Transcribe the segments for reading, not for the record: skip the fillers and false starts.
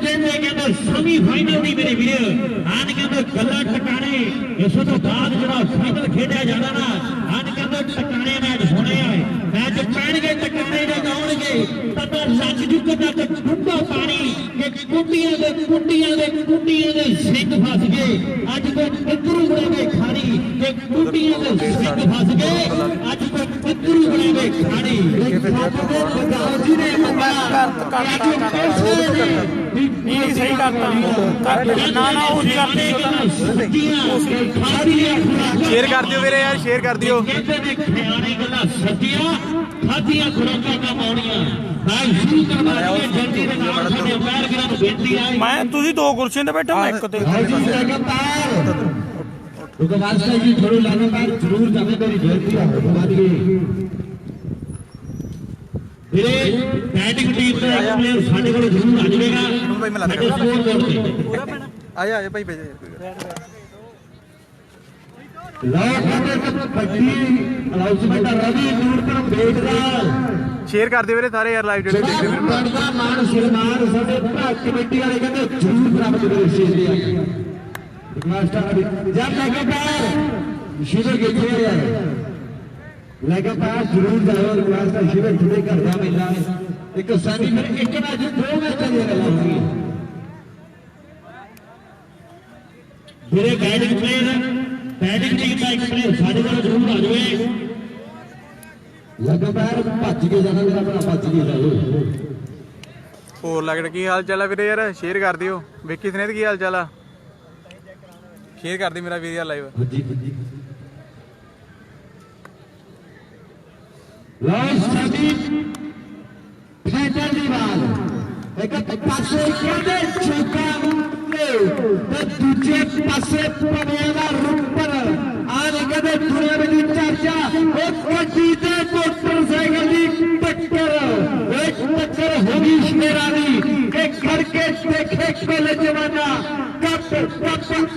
दिन में कहते सेमीफाइनल की मेरे वीर आन कहते गल्ला टकाने इस तो बाद जो फाइनल खेलिया जाना ना आन कहते टकाने मैच होने आए मैच पैणगे टकाने जब आउणगे पता लग चुका ठंडा पानी कि कुंडियां दे सिंह फस गए अज तो पत्थरू बनावे खानी कि कुंडियां दे सिंह फस गए अज तो पत्थरू बनावे खानी जी ने सही करता ना शेयर कर दियो मेरे यार शेयर कर दियो खादियां खुराकां कम आउणियां मैं तुझी दो कुर्सियां ते बैठा मैं एक ते जरूर जाने मेरी बेनती है मेरे बैटिंग टीम ਦੇ ਪਲੇਅਰ ਸਾਡੇ ਕੋਲ ਜ਼ਰੂਰ ਆ ਜਾਵੇਗਾ ਸਾਡੇ ਸਕੋਰ ਬੋਰਡ ਤੇ आया भाई भेज ਲਓ ਸਾਡੇ ਵੱਡੀ ਅਨਾਉਂਸਮੈਂਟ ਰਵੀ ਦੂਰ ਤਰਫ ਦੇਖਦਾ शेयर कर दियो मेरे सारे यार लाइव ਜਿਹੜੇ ਦੇਖਦੇ ਮੇਰੇ ਦਾ ਮਾਨ ਸਨਮਾਨ ਸਾਡੇ ਭਰਾ ਕਮੇਟੀ ਵਾਲੇ ਕਹਿੰਦੇ ਜ਼ਰੂਰ ਪ੍ਰਾਪਤ ਕਰੋ ਸ਼ੇਰ ਦੇ ਮਾਸਟਰ ਜਦ ਲਗਾਤਾਰ ਸ਼ਿਵਰ ਕਿੱਥੇ ਹੈ लगातार जरूर जाओ रिवाज का शिविर जुड़े कर रहा मेला एक सानी फिर एक मैच दो मैच चले होंगे मेरे बैटिंग प्लेयर बैटिंग टीम का एक प्लेयर साढ़े को जरूर आ जाए लगातार भज के जाना मेरा भरा भज के जाओ ਹੋਰ ਲੱਗਦਾ ਕੀ ਹਾਲ ਚਾਲ ਆ ਵੀਰੇ ਯਾਰ ਸ਼ੇਅਰ ਕਰ ਦਿਓ ਵਿੱਕੀ ਸਨੇਹ ਕੀ ਹਾਲ ਚਾਲ ਆ ਸ਼ੇਅਰ ਕਰ ਦੇ ਮੇਰਾ ਵੀਰ ਯਾਰ ਲਾਈਵ सभी फेडर दीवार एक पासे कहते चौका दूजे पासे पवेगा रुपर आने कहते दुनिया में चर्चा एक गड्डी ते मोटरसाइकिल की टक्कर एक टक्कर होगी शेरानी के करके देखे पहले जमाना कब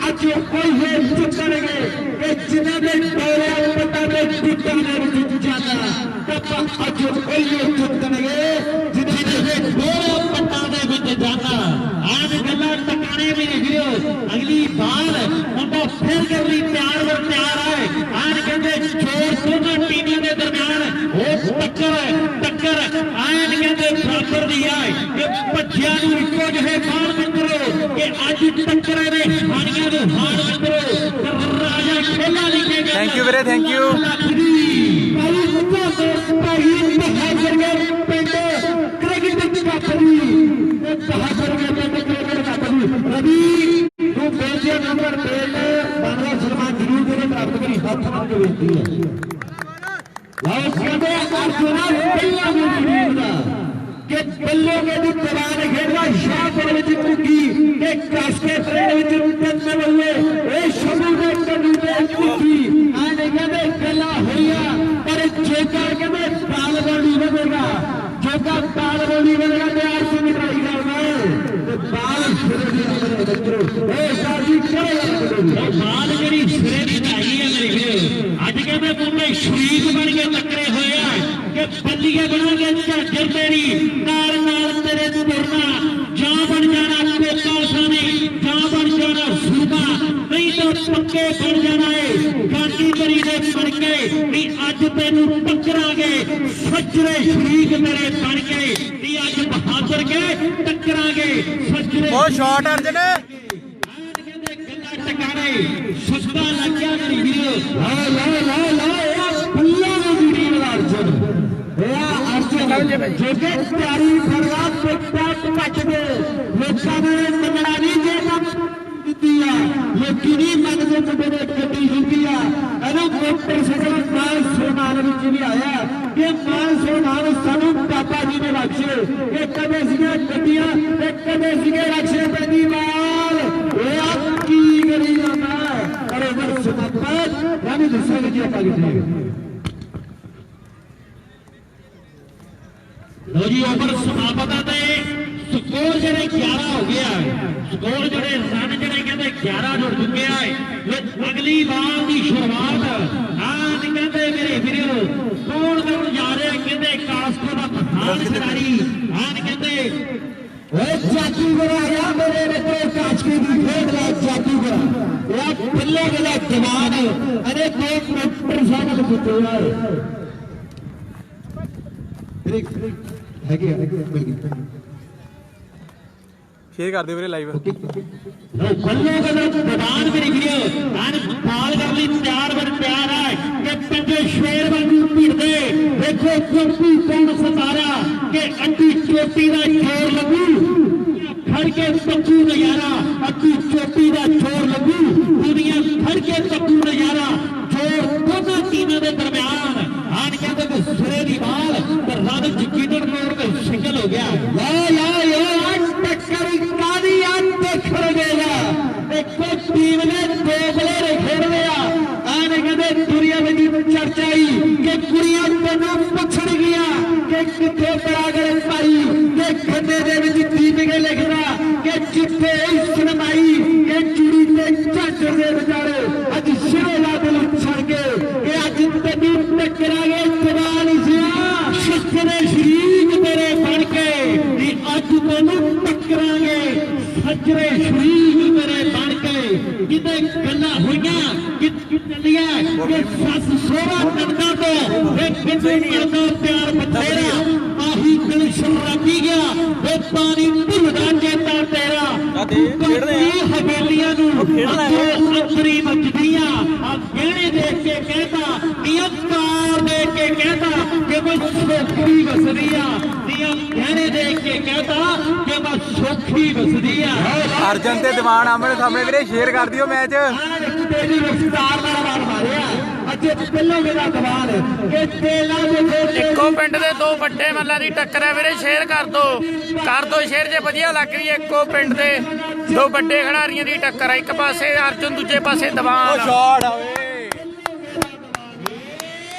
आज कोई है चुकनेंगे के जिन्होंने दौड़े पता में टूटने जाना कब आज कोई है चुकनेंगे जिन्होंने दौड़े पता में जाना आज गला टकाने भी नहीं गिरो अगली बार उनको फिर करनी प्यार व प्यार है आज कहते चोर दोनों टीमों के दरमियान वो टक्कर आज कहते बराबर दी है कि बच्चियां नूं इक्को जिहे बाहर मित्रो कि अज टक्कर ने हानियां नूं हार मित्रो राजा खेला लिखे गए thank you Veere thank you भाई मुद्दा दोस्त भाई बहादुर के पिंड क्रिकेट कापरी बहादुर के पिंड क्रिकेट कापरी रवि तू बेचे नंबर पेड़ बांग्ला सलमान जरूर तेरे प्राप्त करी हाथ मार के बेनती है लाओ कहते अर्जुना पहला मुझे कि बल्ले के दी जवान खेलना शाहपुर में चुकी के कास्के ट्रेन में चुकने वाले ए शमू के कभी में चुकी आने कहते गला होया पर जोका कहते बाल बड़ी बनेगा जोका बाल बड़ी बनेगा तो यार से मिटाई करना तो बाल सिरे दी बनेगा ए शादी करेगा बाल मेरी सिरे दी आई है मेरे लिए आज कहते पूरे शरीर बन के टकरे होया कि बल्लियां बनागे झाजर तेरी नाल नाल तेरे तुरना जा बन जाना कोका सानी जा बन जाना सूबा नहीं तो पक्के बन जाना है गांधी करी दे बन के नहीं अज तेनू टकरांगे सजरे शरीक मेरे बन के नहीं अज बहादुर के टकरांगे सजरे बहुत शॉट अर्जन टकारे सस्ता लग गया मेरी वीडियो ला ला ला ला बल्ला ने वीडियो वाला अर्जुन जो कि प्यारी फरवाद पेट पच दे लोगों ने मंगना नहीं जे दिया लेकिन ही मंगते मुंडे ने गड्डी हिंदी आ एनु मोटरसाइकिल माल सोनाल विच भी आया कि माल सोनाल सानू पापा जी ने बख्शे कि कदे सीगे गड्डियां ते कदे सीगे रक्षे पैंदी माल ए आप की करी जांदा अरे वो सुपत यानी दसोगे जी आपा किथे लो जी ओवर समापता ते स्कोर जड़े 11 हो गया है स्कोर जड़े रन जड़े कहते 11 जुड़ चुके हैं अगली बार की शुरुआत आज कहते मेरे वीरो कौन करने जा रहे हैं कहते कास्को का महान खिलाड़ी आज कहते जादूगर आया मेरे मित्रों काचकी की खेल रहा जादूगर या पिल्ले गला जवान अरे 2 मीटर सामने कुत्ते यार है कि मिल गई शेयर कर दियो ਵੀਰੇ ਲਾਈਵ बल्ले गला जवान मेरी वीडियो और बाल कर ली तैयार है कि पंजे शेर वांगू भीड़दे देखो चोटी कौन सतारा कि अंडी चोटी का जोर लगू खड़ के तक्कू नजारा अद्धी चोटी का जोर लगू दुनिया खड़ के तक्कू नजारा जोर दोनों टीमों के दरम्यान आन कहते कि सिरे की बाल रन यकीनन तौर पर शिकल हो गया या टक्कर कादी देख गया देखो टीम ने 2 प्लेयर खेल लिया आन कहते दुनिया में चर्चा आई कि कुड़ियां तेनों पुछड़ गया कि किथे परागल पाई कि खड्डे दे विच दीप के लिखदा कि जिथे सुनवाई कि चुड़ी ते झांझर दे विचारे अज सिरे ला दिल छड़ के कि अज तेनों टकरांगे जवान सिया शिखरे शरीक तेरे बन के कि अज तेनों टकरांगे सजरे शरीक तेरे बन के जिते गल्लां होईयां कि चलिया कि सस सोहरा नंदा तो एक बिंदु करना प्यार बतेरा आही दिल शराबी गया वे पानी भुलदा चेता तेरा हवेलियां अंतरी मजदियां गहने देख के कहता नियमकार देख के कहता कि मैं सोखी बसदिया नियम गहने देख के कहता कि मैं सोखी बसदिया ਅਰਜਨ ਤੇ ਦੀਵਾਨ ਆਮਣੇ ਸਾਹਮਣੇ ਵੀਰੇ ਸ਼ੇਅਰ ਕਰ ਦਿਓ ਮੈਚ तेरी रफ्तार नाल मार मारिया अजे पिल्लोगे दा दवाल के तेला दे ਇੱਕੋ ਪਿੰਡ ਦੇ 2 ਵੱਡੇ ਮੱਲਾਂ ਦੀ ਟੱਕਰ ਹੈ ਵੀਰੇ ਸ਼ੇਅਰ ਕਰ ਦੋ ਸ਼ੇਅਰ ਜੇ ਵਧੀਆ ਲੱਗ ਰਹੀ ਹੈ ਇੱਕੋ ਪਿੰਡ ਦੇ 2 ਵੱਡੇ ਖਿਡਾਰੀਆਂ ਦੀ ਟੱਕਰ ਹੈ ਇੱਕ ਪਾਸੇ ਅਰਜੁਨ ਦੂਜੇ ਪਾਸੇ ਦੀਵਾਨ ਸ਼ਾਟ ਆਵੇ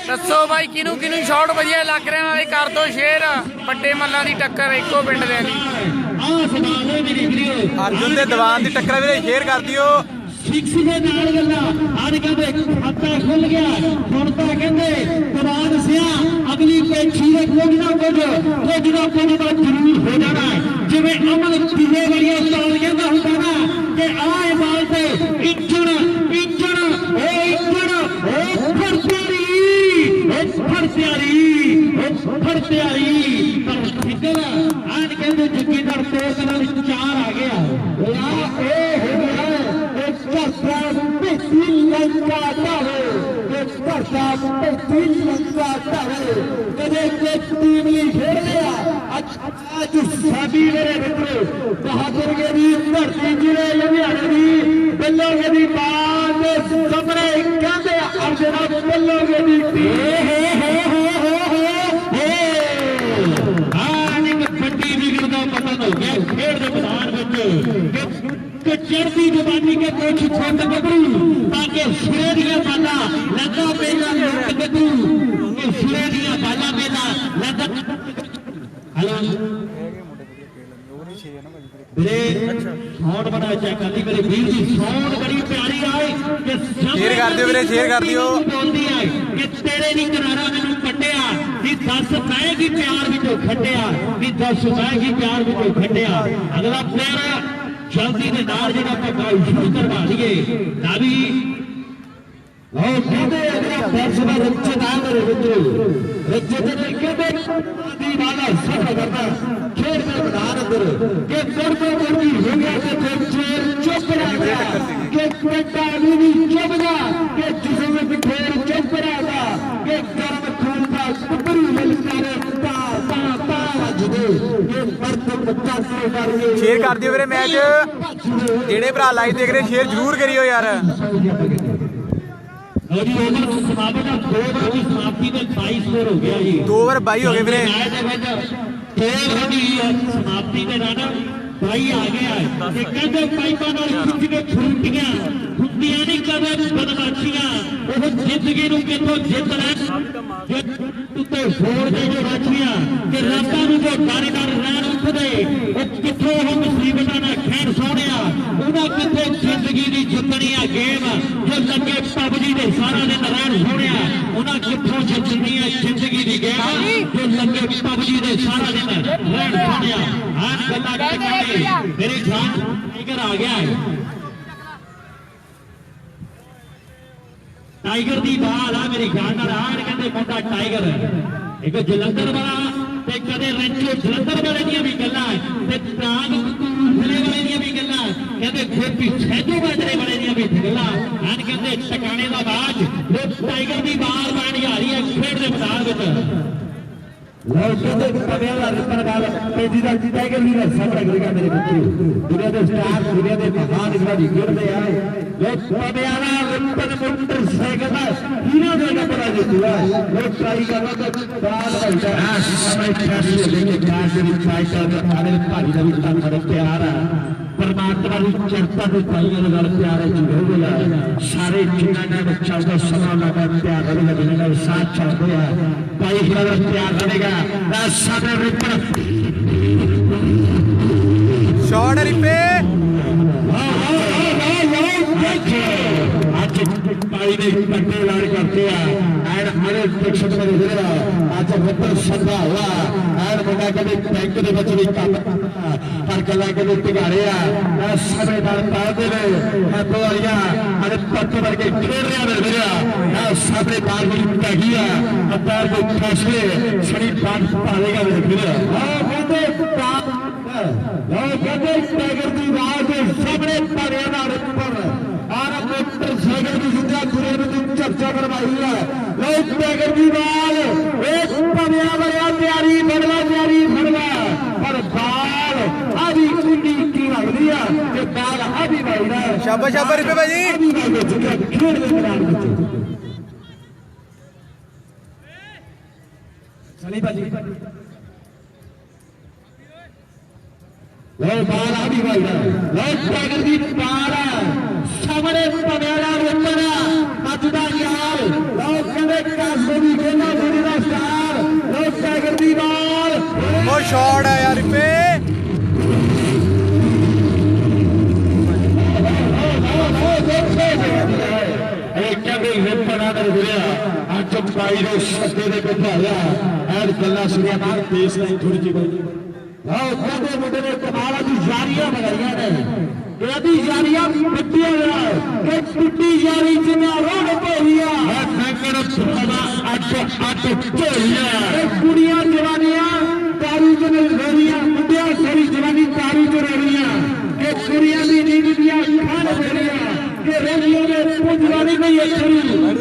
ਦੱਸੋ ਬਾਈ ਕਿਹਨੂੰ ਸ਼ਾਟ ਵਧੀਆ ਲੱਗ ਰਿਹਾ ਨਾਲੇ ਕਰ ਦੋ ਸ਼ੇਅਰ ਵੱਡੇ ਮੱਲਾਂ ਦੀ ਟੱਕਰ ਇੱਕੋ ਪਿੰਡ ਦੇ ਦੀ आ सवाल मेरी वीडियो ਅਰਜੁਨ ਤੇ ਦੀਵਾਨ ਦੀ ਟੱਕਰ ਵੀਰੇ ਸ਼ੇਅਰ ਕਰ ਦਿਓ 6 ਦੇ ਨਾਲ ਗੱਲਾਂ ਆਣ ਕਹਿੰਦੇ ਖਾਤਾ ਖੁੱਲ ਗਿਆ ਹੁਣ ਤਾਂ ਕਹਿੰਦੇ ਦੀਵਾਨ ਸਿਆ ਅਗਲੀ ਪੇਛੀ ਦੇ ਕੁਝ ਨਾ ਕੁਝ ਦਾ ਜ਼ਰੂਰ ਹੋ ਜਾਣਾ ਜਿਵੇਂ ਅਮਨ ਕਿਲੇ ਵਾਲੀ ਉਸਤਾਦ ਕਹਿੰਦਾ ਹੁੰਦਾ ਨਾ ਕਿ ਆਹ ਬਾਲ ਤੇ ਇੰਜਣ ਫੜ ਪਿਆਰੀ ਪਰ ਫਿਕਰ ਆਣ ਕਹਿੰਦੇ ਜੱਗੀ ਦਾ 2 ਨਾਲ 4 ਆ ਗਿਆ ਇਹ ਹੋ ਗਿਆ ਕਰਤਾ ਬੇਤੀ ਲੰਕਾ ਢਾਵੇ ਕਰਤਾ ਬੇਤੀ ਲੰਕਾ ਢਾਵੇ ਕਦੇ ਕੋਈ ਟੀਮ ਨਹੀਂ ਖੇਡ ਰਿਹਾ ਅੱਜ ਸਾਡੀ ਮੇਰੇ ਮਿੱਤਰੋ ਬਹਾਦਰ ਕੇ ਦੀ ਧਰਤੀ ਜਿਹੜੇ ਲੁਧਿਆਣੇ ਦੀ ਬੱਲੋਗੇ ਦੀ ਬਾਤ ਸਾਹਮਣੇ ਕਹਿੰਦੇ ਅਰਜਨਾ ਬੱਲੋਗੇ ਦੀ ਵੱਡੀ ਵਿਗੜ ਦਾ ਪਤਨ ਹੋ ਗਿਆ ਖੇਡ ਦੇ ਮੈਦਾਨ ਵਿੱਚ कि चढ़ती जवानी के कुछ छोटे गबरू ताकि सिरे दिया बाला लगा मेला लुट गबरू कि सिरे दिया बाला मेला लगा हेलो मेरे साउंड बड़ा चेक करती मेरे वीर की साउंड बड़ी प्यारी आए कि शेयर कर दियो वीरे शेयर कर दियो बोलती है कि तेरे नहीं किनारा मैनू कटिया नी दस पाएगी प्यार विचों खटिया नी दस पाएगी प्यार विचों खटिया अगला प्लेयर जल्दी के नाल जो शुरू करवा लिए भी कहते अगला फैसला रक्षदान करे वाला सफर करता खेल में मैदान अंदर के गर्मो गर्मी हो गया कि चेर चुप रह गया कि कट्टा भी चुप गया कि जिसम में फिर चुप रह गया कि गर्म खून का कुबरी मिलता रे ਸ਼ੇਅਰ ਕਰ ਦਿਓ ਵੀਰੇ ਮੈਚ ਜਿਹੜੇ ਭਰਾ ਲਾਈਵ ਦੇਖ ਰਹੇ ਸ਼ੇਅਰ ਜ਼ਰੂਰ ਕਰਿਓ ਯਾਰ जी ओवर समाप्त का 2 ओवर की समाप्ति में 22 स्कोर हो गया जी 2 ओवर 22 हो गए वीरे समाप्ति में रन 22 आ गया है कहते पाइपा नाल खिंच के फुरटियां ਹੁੰਦੀਆਂ ਨਹੀਂ ਕਦੇ ਬਦਮਾਸ਼ੀਆਂ ਉਹ ਜ਼ਿੰਦਗੀ ਨੂੰ ਕਿੱਥੋਂ ਜਿੱਤ ਲੈ ਉੱਤੇ ਫੋੜ ਦੇ ਜੋ ਰਾਜੀਆਂ ਕਿ ਰਾਤਾਂ ਨੂੰ ਜੋ ਡਰ ਰਹਿਣ ਉੱਠਦੇ ਉਹ ਕਿੱਥੋਂ ਉਹ ਮੁਸੀਬਤਾਂ ਨਾਲ ਖੇਡ ਸੋਹਣਿਆ ਉਹਨਾਂ ਕਿੱਥੇ ਜ਼ਿੰਦਗੀ ਦੀ ਜਿੱਤਣੀ ਆ ਗੇਮ ਜੋ ਲੱਗੇ ਪਬਜੀ ਦੇ ਸਾਰਾ ਦਿਨ ਰਹਿਣ ਸੋਹਣਿਆ ਉਹਨਾਂ ਕਿੱਥੋਂ ਜਿੱਤਣੀ ਆ ਜ਼ਿੰਦਗੀ ਦੀ ਗੇਮ ਜੋ ਲੱਗੇ ਪਬਜੀ ਦੇ ਸਾਰਾ ਦਿਨ ਰਹਿਣ ਸੋਹਣਿਆ ਆਹ मुंडा मेरे ख्याल टाइगर आ गया है टाइगर की बाल आ मेरे ख्याल कहते मुंडा टाइगर एक जलंधर वाला ते कदे रेंचो जलंधर वाले दी भी गल्लां ते प्राग जिले वाले दी भी गल्लां कहते गोपी सैदू बाजरे वाले दी भी गल्लां हन कहते टकाने दा बाज लोग टाइगर की बाल बन जा रही है खेड दे मैदान विच टाइगर भी सामना करेगा मेरे बच्चे दुनिया के स्टार दुनिया के महान खिलाड़ी खेलते आए लोग पटियाला रिपन मोटरसाइकिल हीरो देगा बड़ा जीतूगा लोग ट्राई करना तो बात होता है समय फैसले लेके कैसे भी ट्राई कर आने भारी का भी तन बड़े प्यार है परमात्मा की चर्चा के पाइयों के गल प्यार है जुड़े हुए सारे जिन्होंने बच्चा का समा लगा प्यार करेगा जिन्होंने साथ चलते हैं भाई का प्यार करेगा सारे रिपन शॉट रिपे पाई ने कट्टे लाड़ करते हैं हरे प्रेक्षक में दिख आज रिपन सदा हुआ और मुंडा कभी बैंक के बच्चे भी काम पर गला के टिकारे समय पाते हैं तो अरे पत्ते वर्गे खेल रहा मेरे सामने बाल भी टगी है पैर को फैसले शरीर बात पालेगा मेरे कहते टाइगर की आवाज सामने पारियाना रिपन और मोटरसाइकिल की सुविधा पूरे में चर्चा करवाई है लोग टाइगर की बाल एक पनिया बड़ा प्यारी बगला प्यारी भरवा और बाल आदि कुंडी की लग दिया कि बाल आदि भाई है शाबाश शाबाश रिपे भाई खेल में मैदान में चली बाजी लोग बाल आदि भाई है लोग टाइगर की बाल सामने पटियाला रिपन मजदा यार लोग कहते कासोनी खेलना बड़ी दा स्टार लोग टाइगर की बाल वो शॉट है यार रिपे कहते रिपन आदर गुरिया अज पाई ने सत्ते ने बिठाया ऐड गल्ला सुनिया बाहर देश नहीं थोड़ी जी कहते मुंडे ने कमाल की यारियां बनाइया ने यदि यारियां पिटिया कि पिटी यारी जिन्हें रोड पौलिया कुड़ियां जवानियां दारू च रोरियां मुंडिया सारी जवानी दारू च रोरियां कि कुड़ियां की नींद दिया खान फेरियां कि रेलियों में पुजवानी नहीं अच्छी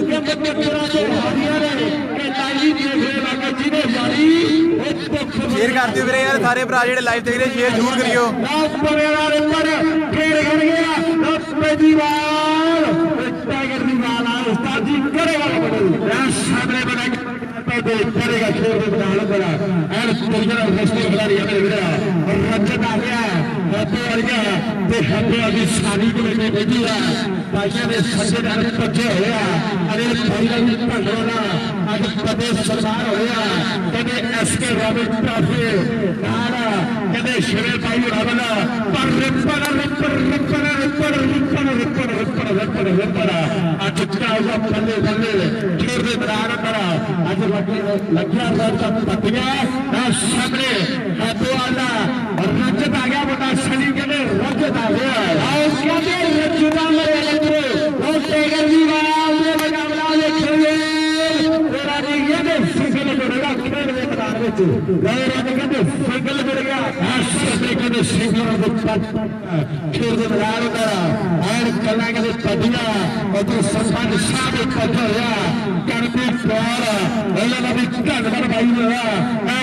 कि बच्चों के हारियां ने कि ताली की खेल आकर जिन्हें यारी शेयर कर दियो ਵੀਰੇ ਯਾਰ ਸਾਰੇ ਭਰਾ ਜਿਹੜੇ ਲਾਈਵ ਦੇਖ ਰਹੇ ਸ਼ੇਅਰ ਜ਼ਰੂਰ ਕਰਿਓ टाइगर की बाल उस्ताद जी करेगा सामने करेगा खेल में बना बड़ा और खिलाड़ी रंजन आ गया हैप्पी आ गया हैप्पी अभी सारी को लेकर भेजी है भाइयों ने सज्जे नाल पहुंचे होया अरे भाई का भी ढंग होना अज प्रदेश सरदार होया कहते एसके रॉबिन ट्रॉफी नारा कहते शिवे भाई रावला पर Ripon Ripon Ripon Ripon Ripon Ripon Ripon Ripon Ripon आज का बल्ले बल्ले खेल में मैदान करा आज लग्या का पतिया सामने हैप्पी वाला और रंजन आ गया बता सनी कहते रंजन आ गया और कहते रंजन मेरे लगे और टाइगर की बाल में मुकाबला देखेंगे तेरा नहीं ये सिंगल करेगा खेल में मैदान में गए कहते सिंगल करेगा सामने कहते सिंगल खेल में मैदान करा और कला कहते पटिया और तो सम्मान साहब पट होया करते प्यार ਉਹਨਾਂ ਵੀ ਧੰਨਵਾਦ ਭਾਈ ਹੋਇਆ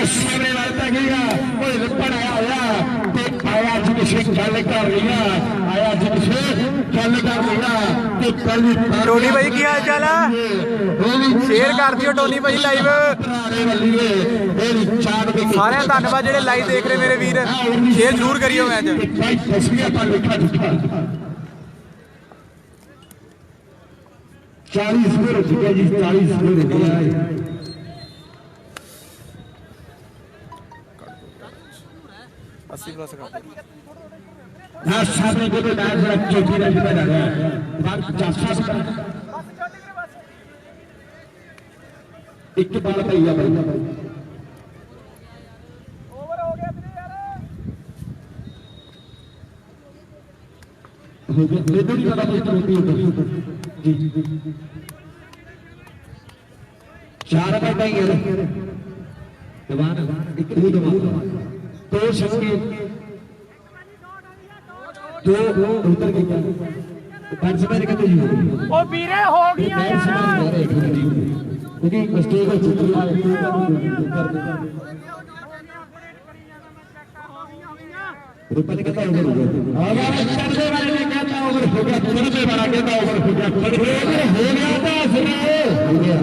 ਸਾਹਮਣੇ ਵਾਲਤਾ ਗਿਆ ਕੋਈ ਰਿਪਨ ਆਇਆ ਹੋਇਆ ਤੇ ਆਇਆ ਜੀ ਕਿਸੇ ਗੱਲ ਕਰ ਲਿਆ ਆਇਆ ਜੀ ਕਿਸੇ ਗੱਲ ਕਰ ਲਿਆ ਤੇ ਪਹਿਲੀ ਟੋਨੀ ਭਾਈ ਕੀ ਹਾਲ ਚਾਲ ਆ ਸ਼ੇਅਰ ਕਰ ਦਿਓ ਟੋਨੀ ਭਾਈ ਲਾਈਵ ਸਾਰਿਆਂ ਦਾ ਧੰਨਵਾਦ ਜਿਹੜੇ ਲਾਈਵ ਦੇਖ ਰਹੇ ਮੇਰੇ ਵੀਰ ਸ਼ੇਅਰ ਜ਼ਰੂਰ ਕਰਿਓ ਮੈਚ ਭਾਈ ਤਸਵੀਰਾਂ ਪਰ ਲਿਖਾ ਦਿੱਤਾ 40 स्कोर हो चुका जी 40 स्कोर हो गया है प्लस ना सामने को तो डाल रख चौकी रख पे लगा बात चाचा एक बार भैया भाई हो गया मेरे नहीं पता कोई चुनौती उधर जी 4 मिनट ही है दीवान एक दो दीवान दो छक्के दो उतर गया बैट्समैन कहते जी ਉਹ ਵੀਰੇ ਹੋ ਗਿਆ ਯਾਰ क्योंकि मिस्टेक हो चुकी है रुपये कहता ओवर हो गया अगर चढ़ने वाले ने कहता ओवर हो गया चढ़ने वाला कहता ओवर हो गया हो गया तो सुनाओ हो गया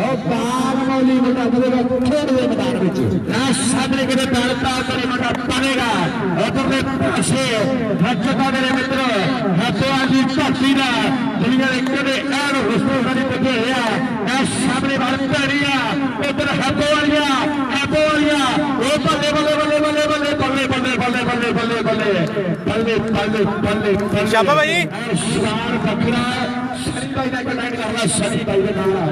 और बाल मौली बता देगा छोड़ दे मैदान में सामने के डालता करे मटा पड़ेगा उधर पासे हजता मेरे मित्र हाथों आदि पसीना दुनिया ने कदे ऐन हुस्न वाली बजे है सामने बाल पड़िया उधर हाथों वालिया ओ बल्ले बल्ले बल्ले बल्ले बल्ले बल्ले बल्ले बल्ले बल्ले बल्ले बल्ले बल्ले बल्ले बल्ले शाबा भाई शिकार बकरा शनि भाई का लाइन करना शनि भाई का नारा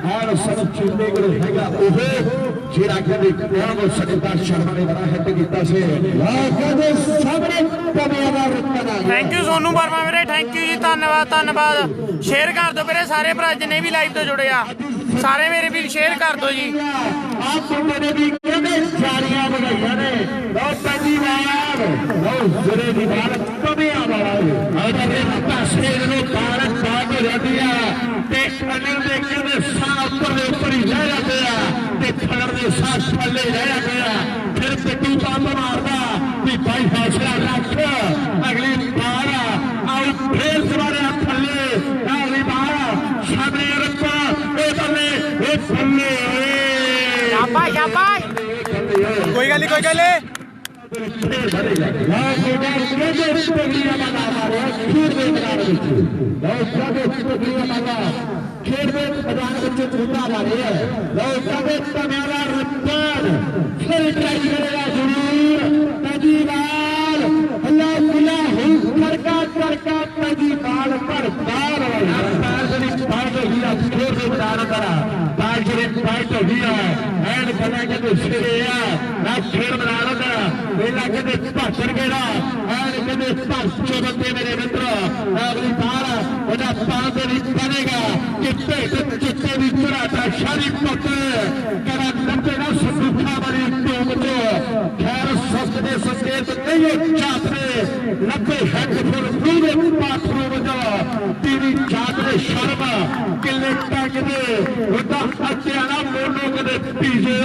और सब चुनने को रहेगा ओहो जेरा के कोण सचिता शर्मा ने बड़ा हिट ਕੀਤਾ ਸੀ ਕਹਿੰਦੇ ਸਾਹਮਣੇ ਕਮਿਆਂ ਦਾ ਰੁਕਣਾ ਥੈਂਕ ਯੂ ਸੋਨੂ ਵਰਮਾ ਵੀਰੇ ਥੈਂਕ ਯੂ ਜੀ ਧੰਨਵਾਦ ਸ਼ੇਅਰ ਕਰ ਦਿਓ ਵੀਰੇ ਸਾਰੇ ਭਰਾ ਜਿੰਨੇ ਵੀ ਲਾਈਵ ਤੋਂ ਜੁੜੇ ਆ ਸਾਰੇ ਮੇਰੇ ਵੀਰ ਸ਼ੇਅਰ ਕਰ ਦਿਓ ਜੀ ਆਪ ਮੁੰਡੇ ਨੇ ਵੀ ਕਹਿੰਦੇ ਸਾਰੀਆਂ ਵਧਾਈਆਂ ਨੇ ਬਹੁਤ ਪੈਂਦੀ ਵਾਰ ਬਹੁਤ ਜ਼ਰੇ ਦੀ ਬਾਲ ਕਮਿਆਂ ਵਾਲਾ ਹੈ ਅਗਰ ਪਾਸੇ ਨੂੰ ਬਾਲ ਪਾ ਕੇ ਰਹਿੰਦੀ ਆ ਤੇ ਅਨਿਲ ਦੇ ਕਹਿੰਦੇ ਸਾਹ ਉੱਪਰ ਹੀ ਰਹਿ ਜਾਂਦੇ ਆ ਤੇ ਫੜਨ ਦੇ ਸਾਹ ਥੱਲੇ ਰਹਿ ਜਾਂਦੇ ਆ ਫਿਰ ਪਿੱਟੂ ਪੰਪ ਮਾਰਦਾ ਵੀ ਭਾਈ ਹੌਸਲਾ ਰੱਖ ਅਗਲੀ ਬਾਲ ਆਉ ਫੇਰ ਸਵਾਰਿਆ ਥੱਲੇ ਅਗਲੀ ਬਾਲ ਸਾਹਮਣੇ ਰੱਖਾ ਇਹ ਬੱਲੇ ਇਹ ਬੱਲੇ ਸ਼ਾਬਾਸ਼ ਕੋਈ ਗੱਲ ਨਹੀਂ खेल में मैदान बच्चे झूठा ला रहे हैं तमेरा रिटर्न फिर ट्राई करेगा जरूर तजीवाल अल्लाह मिला हूँ करका तजीवाल पर बार बार तो हिया खेल में मैदान करा बार तो हिया एंड बना के तो सिरे ना खेल मैदान करा वेला के भाषण गेड़ा एंड के पांचों बंदे मेरे मित्र अगली बार वजह पांच बनेगा चिट्टे भी चढ़ाता शारी पुत्र करा नब्बे ना सुखा बड़ी टूम तो खैर सस्ते संकेत नहीं चाहते 90 हेड फुल पूरे बाथरूम जो तेरी जात शर्म किले टैगदे उदा अत्याना मोनो कदे पीजे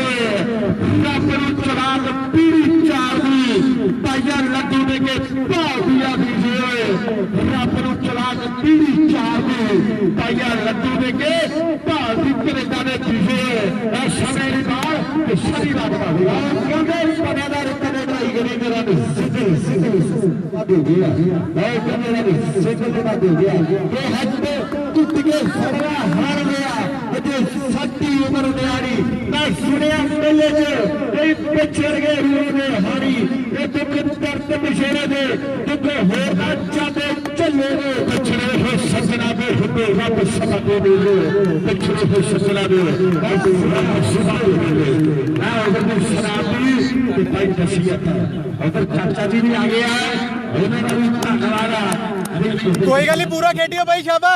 रब नु चलाक पीड़ी चार दी पाया लड्डू दे के भाव दिया दीजे रब नु चलाक पीड़ी चार दी पाया लड्डू दे के भाव दी कनेडा ने पीजे समय दी बाल शरी बात बात कहंदे कनेडा ने ट्राई करी मेरा सिद्धे बात हो गया मैं कनेडा ने सिद्धे बात हो गया ये हद टूट के फड़वा हार गया ये सट्टी उम्र न्यारी मैं सुनिया मेले च पिछड़ गए ने हारी ये दुख दर्द मशेरे दे दुख होर ना चाहते चले ने पिछड़े हो सजना दे हुए रब समा दे पिछड़े हो सजना दे रब समा दे मैं उधर शराबी ते भाई नसीहत उधर चाचा जी भी आ गया है उन्होंने भी धन्यवाद कोई गल नहीं पूरा खेडियो भाई शाबा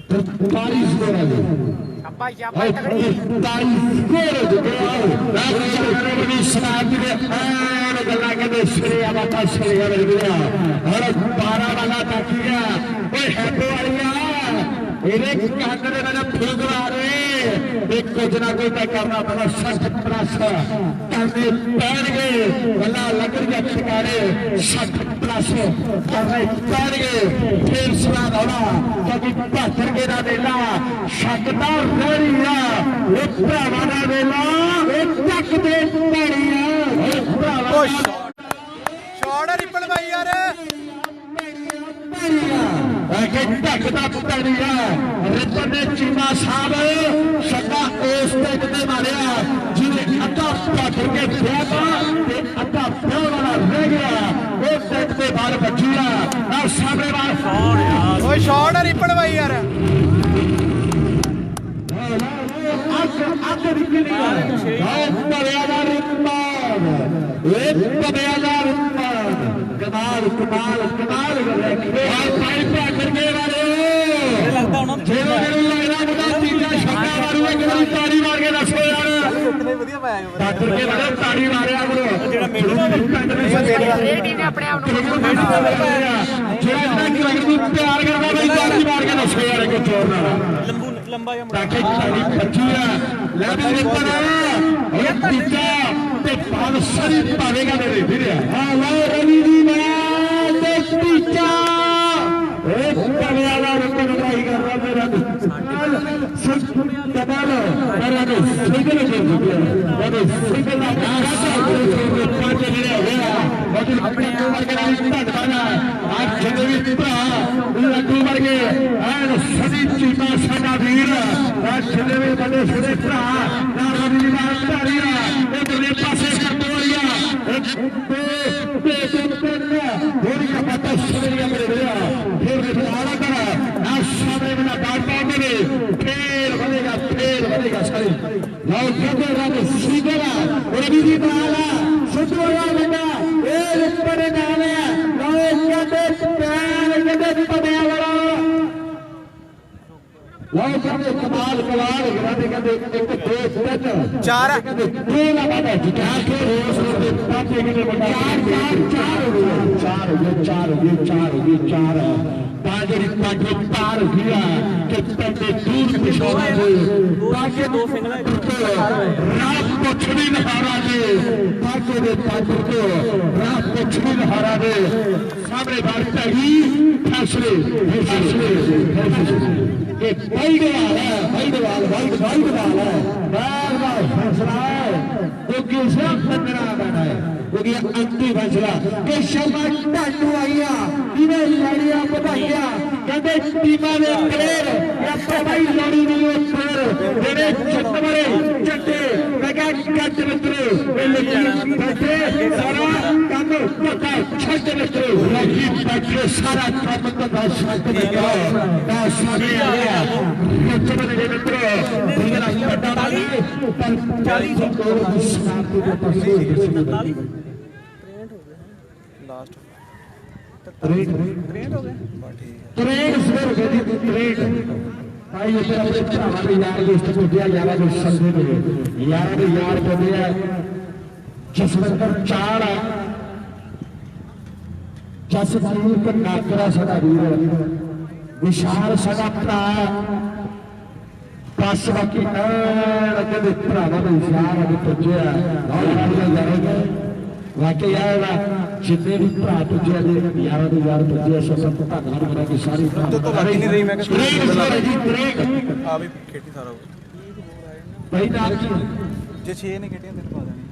45 स्कोर आ गए शाबाश तगड़ी 45 स्कोर हो गए राजस्थान ने शराब दे और गल्ला के सिरे आ बात सिरे आ गया और 12 वाला ताकिया ओए हैप्पी वालिया ਇਹਦੇ ਕਾਂਗਰੇ ਦਾ ਫੁਲਗਰਾ ਰੇ ਇੱਕ ਕੁਝ ਨਾ ਕੋਈ ਤਾਂ ਕਰਨਾ ਪੈਣਾ 60 ਪਲੱਸ ਕਰਨੇ ਪੈਣਗੇ ਗੱਲਾਂ ਲੱਗਣਗੀਆਂ ਟਿਕਾਰੇ 60 ਪਲੱਸ ਕਰਨੇ ਪੈਣਗੇ ਫੇਰ ਸਵਾਦ ਆਉਣਾ ਕਿਉਂਕਿ 72 ਕੇ ਦਾ ਵੇਲਾ ਸ਼ੱਕਦਾ ਰਹਿਣੀ ਆ ਇਹ ਭਰਾਵਾਂ ਦਾ ਵੇਲਾ ਇਹ ਤੱਕ ਦੇ ਪੈਣੀ ਆ ਇਹ ਭਰਾਵਾਂ ਸ਼ਾਟ ਰਿਪਨ ਭਾਈ ਯਾਰ ਕਿ ਢੱਕਦਾ ਪੁੱਤਰੀ ਆ ਰਿਪਨ ਨੇ ਚੀਮਾ ਸਾਹਿਬ ਸੱਦਾ ਉਸ ਤੇ ਕਿਤੇ ਮਾਰਿਆ ਜਿਹਨੇ ਅੱਧਾ ਪੱਟ ਕੇ ਖਿਆਤਾ ਤੇ ਅੱਧਾ ਪਿਆਰ ਵਾਲਾ ਰਹਿ ਗਿਆ ਉਸ ਟੈਕ ਤੇ ਬਾਲ ਬੱਜੀ ਆ ਸਾਹਮਣੇ ਬਾਲ ਓਏ ਸ਼ਾਟ ਰਿਪਨ ਭਾਈ ਯਾਰ ਅੱਗ ਨਿਕਲੀ ਆ ਬੜਿਆ ਦਾ ਰਿਪਨ ਇਹ ਬੜਿਆ ਦਾ ਰਿਪਨ कमाल कमाल कमाल कर रहा है और भाई भागर के वाले लगता होना जेरो जेरो लग रहा मुंडा तीजा छक्का मारूगा कि ताड़ी मार के दसो यार कितने ਵਧੀਆ ਪਾਇਆ भागर के वाले ताड़ी मारिया करो ਜਿਹੜਾ ਮੇਡੂ ਦਾ ਰੇਡੀ ਨੇ ਆਪਣੇ ਆਪ ਨੂੰ ਜਿਹੜਾ ਨੂੰ ਪਿਆਰ ਕਰਦਾ ਬਈ ਤਾੜੀ ਮਾਰ ਕੇ ਦਸੋ ਯਾਰ ਕਿ ਚੋਰ ਨਾਲ ਲੰਬਾ ਜਿਹਾ ਤਾਂ ਕਿ ਤਾੜੀ ਪੱਚੀ ਆ ਲੈ ਵੀ ਉੱਪਰ ਉਹ ਤੀਜਾ ਤੇ ਬਾਲਸਰੀ ਪਾਵੇਗਾ ਮੇਰੇ ਵੀਰੇ ਹਾਂ ਲਓ ਰਵੀ ਦੀ ਬਾਤ ਤੇ ਤੀਜਾ ਇਹ ਕਰਿਆ ਦਾ ਰੁਕਣ ਲੜਾਈ ਕਰ ਰਿਹਾ ਮੇਰਾ ਕਮਾਲ ਮੇਰਾ ਦੇ ਸਿੰਗਲ ਕਰ ਦਿੱਤਾ ਉਹਦੇ ਸਿੰਗਲ ਦਾ ਪੰਜ ਜਿਹੜੇ ਹੋਇਆ ਉਹਦੇ ਆਪਣੇ ਵਰਗੇ ਨਾਲ ਧੰਨਵਾਦ ਆ ਜਿਹੜੇ ਵੀ ਭਰਾ ਲੱਡੂ ਵਰਗੇ ਐਨ ਸਦੀ ਚੀਤਾ ਸਾਡਾ ਵੀਰ ਆ ਜਿਹੜੇ ਵੀ ਬੰਦੇ ਸੁਣੇ ਭਰਾ ਨਾ ਰਵੀ ਦੀ ਬਾਤ ਧਾਰੀ ਆ ਉਧਰਲੇ ਪਾਸੇ ਕਰਤੋਰੀਆ ਹੋਰੀ ਦਾ ਪਤਾ ਸੁਣਿਆ ਮੇਰੇ ਵੀਰਾ ਫਿਰ ਵਿਚਾਰਾ ਕਰ ਆ ਸਾਹਮਣੇ ਵਾਲਾ ਬਾਤ ਪਾਉਂਦੇ ਨੇ ਫੇਰ ਵਧੇਗਾ ਸਾਰੇ ਲਓ ਕਿਤੇ ਰੱਬ ਸੀਗੇਗਾ ਰਵੀ ਦੀ ਬਾਲਾ ਸੁਧੋਇਆ ਬੰਦਾ ਇਹ ਉੱਪਰ ਨਾਲ ਹੈ ਲਓ ਕਿਤੇ ਪੈਰ ਕਿਤੇ ਪੜਿਆ ਵਾਲਾ ਲਓ ਕਹਿੰਦੇ ਕਮਾਲ ਕਹਿੰਦੇ ਇੱਕ ਦੋ ਤਿੰਨ ਚਾਰ ਇਹ ਨਾ ਬਾਬਾ ਜਿੱਤਾ ਕੇ ਰੋਸ ਦੇ ਪਾਸੇ ਕਿਤੇ ਵੱਡਾ ਚਾਰ ਹੋ ਗਏ ਬਾਜਰੀ ਪਾਜੇ ਪਾਰ ਗਿਆ ਕਿ ਤੰਦੇ ਦੂਰ ਪਿਛੋੜਾ ਦੇ ਬਾਜੇ ਦੋ ਸਿੰਗਲਾ ਰਾਤ ਪੁੱਛੜੀ ਨਹਾਰਾ ਦੇ ਬਾਜੇ ਦੇ ਪਾਜੇ ਤੋਂ ਰਾਤ ਪੁੱਛੜੀ ਨਹਾਰਾ ਦੇ ਸਾਹਮਣੇ ਬਾਤ ਹੈਗੀ ਫੈਸਲੇ ਇਹ ਬਾਈਗਵਾਲ ਹੈ ਬਾਈਗਵਾਲ ਹੈ ਬਾਰ ਫੈਸਲਾ ਹੈ ਉਹ ਕਿਸੇ ਪੰਦਰਾ ਬਣਾ ਹੈ ਉਹਦੀ ਅੰਤੀ ਫੈਸਲਾ ਕਿ ਸ਼ਰਮਾ ਢਾਡੂ ਆਈਆ ਇਹਨੇ ਲੜੀਆਂ ਵਧਾਈਆਂ ਕਹਿੰਦੇ ਟੀਮਾਂ ਦੇ ਪਲੇਅਰ ਆਪਾਂ ਬਾਈ ਲੜੀ ਨਹੀਂ ਉੱਪਰ ਜਿਹੜੇ ਚੱਟਵਰੇ ਚੱਟੇ ਮੈਂ ਕਿਹਾ ਕੱਟ ਮਿੱਤਰੋ ਇਹ ਲੱਗੀ ਬੈਠੇ ਸਾਰਾ ਕੰਮ ਪਤਾ ਛੱਡ ਮਿੱਤਰੋ ਲੱਗੀ ਬੈਠੇ ਸਾਰਾ ਕੰਮ ਤਾਂ ਛੱਡ ਗਿਆ ਤਾਂ ਸਾਰੇ ਆ ਗਿਆ ਚੱਟਵਰੇ ਦੇ ਮਿੱਤਰੋ ਜਿਹੜਾ ਵੱਡਾ ਵਾਲੀ ਪਰ 40 ਕਰੋੜ ਦੀ ਸ਼ਾਂਤੀ ਦੇ ਪਾਸੇ ਲਾਸਟ 63 ਹੋ ਗਿਆ 63 ਸਵੇਰ ਗਈ 63 ਭਾਈ ਉੱਪਰ ਆਪਣੇ ਭਰਾਵਾਂ ਦੇ ਯਾਰ ਦੋਸਤ ਪੁੱਜਿਆ ਯਾਰਾਂ ਦੇ ਸੰਦੇ ਨੇ ਯਾਰਾਂ ਦੇ ਯਾਰ ਬੰਦੇ ਆ ਜਸਵੰਦਰ ਚਾੜ ਆ ਜਸਵੰਦਰ ਤੇ ਨਾਕਰਾ ਸਾਡਾ ਵੀਰ ਵਿਸ਼ਾਲ ਸਾਡਾ ਭਰਾ ਪਾਸ ਬਾਕੀ ਅੱਗੇ ਦੇ ਭਰਾਵਾਂ ਦੇ ਯਾਰ ਅੱਗੇ ਪੁੱਜਿਆ ਯਾਰ ਵਾਕਈ ਯਾਰ ਜਿੰਨੇ ਵੀ ਭਰਾ ਪੁੱਜਿਆ ਦੇ ਯਾਰਾਂ ਦੇ ਯਾਰ ਪੁੱਜਿਆ ਸਭ ਧੰਨਵਾਦ ਕਰਾਂ ਕਿ ਸਾਰੀ ਤੋਂ ਲੱਗੀ ਨਹੀਂ ਰਹੀ ਮੈਂ ਕਿਹਾ ਆ ਵੀ ਖੇਡੀ ਸਾਰਾ ਭਾਈ ਨਾਲ ਕੀ ਜੇ 6 ਨੇ ਖੇਡੀਆਂ ਤੈਨੂੰ ਪਾ ਦੇਣੀ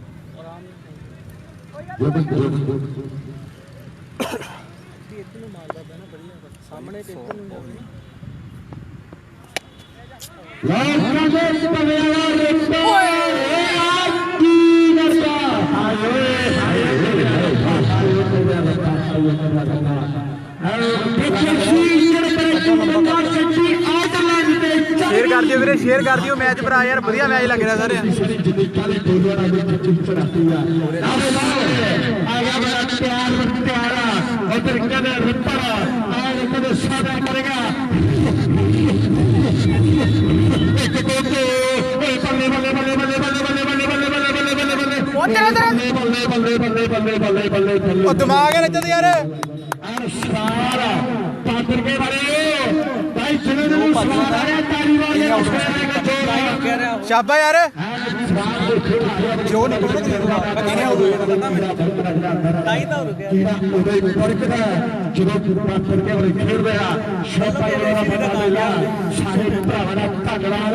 ਸਾਹਮਣੇ ਟੇਕਰ ਨੂੰ ਲੋਕਾਂ ਦੇ ਪਵਿਆਲਾ ਰੇਤਾ ਓਏ ਆ ਕੀ ਕਰਦਾ ਹਾਏ ਸ਼ੇਅਰ ਕਰ ਦਿਓ ਵੀਰੇ ਸ਼ੇਅਰ ਕਰ ਦਿਓ ਮੈਚ ਭਰਾ ਯਾਰ ਵਧੀਆ ਮੈਚ ਲੱਗ ਰਿਹਾ ਸਾਰੇ ਉਧਰ ਕਦੇ ਰਿਪਰ ਆਏ ਕਦੇ ਸਾਦਾ ਕਰੇਗਾ ਇੱਕ ਦੋ ਓਏ ਬੱਲੇ ਬੱਲੇ ਬੱਲੇ ਬੱਲੇ ਬੱਲੇ ਬੱਲੇ ਬੱਲੇ ਬੱਲੇ ਬੱਲੇ ਬੱਲੇ ਬੱਲੇ ਬੱਲੇ ਬੱਲੇ ਬੱਲੇ ਬੱਲੇ ਬੱਲੇ ਬੱਲੇ ਉਹ ਦਿਮਾਗ ਹੈ ਰੱਜਤ ਯਾਰ ਸਾਰਾ ਪਾਤਰ ਕੇ ਵਾਲੇ ਭਾਈ ਜਿਹਨੇ ਨੂੰ ਸਵਾਲ ਆ ਰਿਹਾ ਤਾਲੀ ਵਾਲੇ ਦਾ ਸ਼ਾਬਾ ਯਾਰ ਜੋ ਨਹੀਂ ਕੋਣਾ ਕਿਹਨੇ ਹੋ ਤਾਈ ਤਾਂ ਹੋ ਗਿਆ ਕਿਹੜਾ ਉਹਦੇ ਫਰਕ ਦਾ ਜਦੋਂ ਪਾਤਰ ਕੇ ਵਾਲੇ ਖੇਡ ਰਿਹਾ ਸ਼ਾਬਾ ਵਾਲਾ ਬੰਦਾ ਲਿਆ ਸਾਰੇ ਭਰਾਵਾਂ ਦਾ ਧੰਨਵਾਦ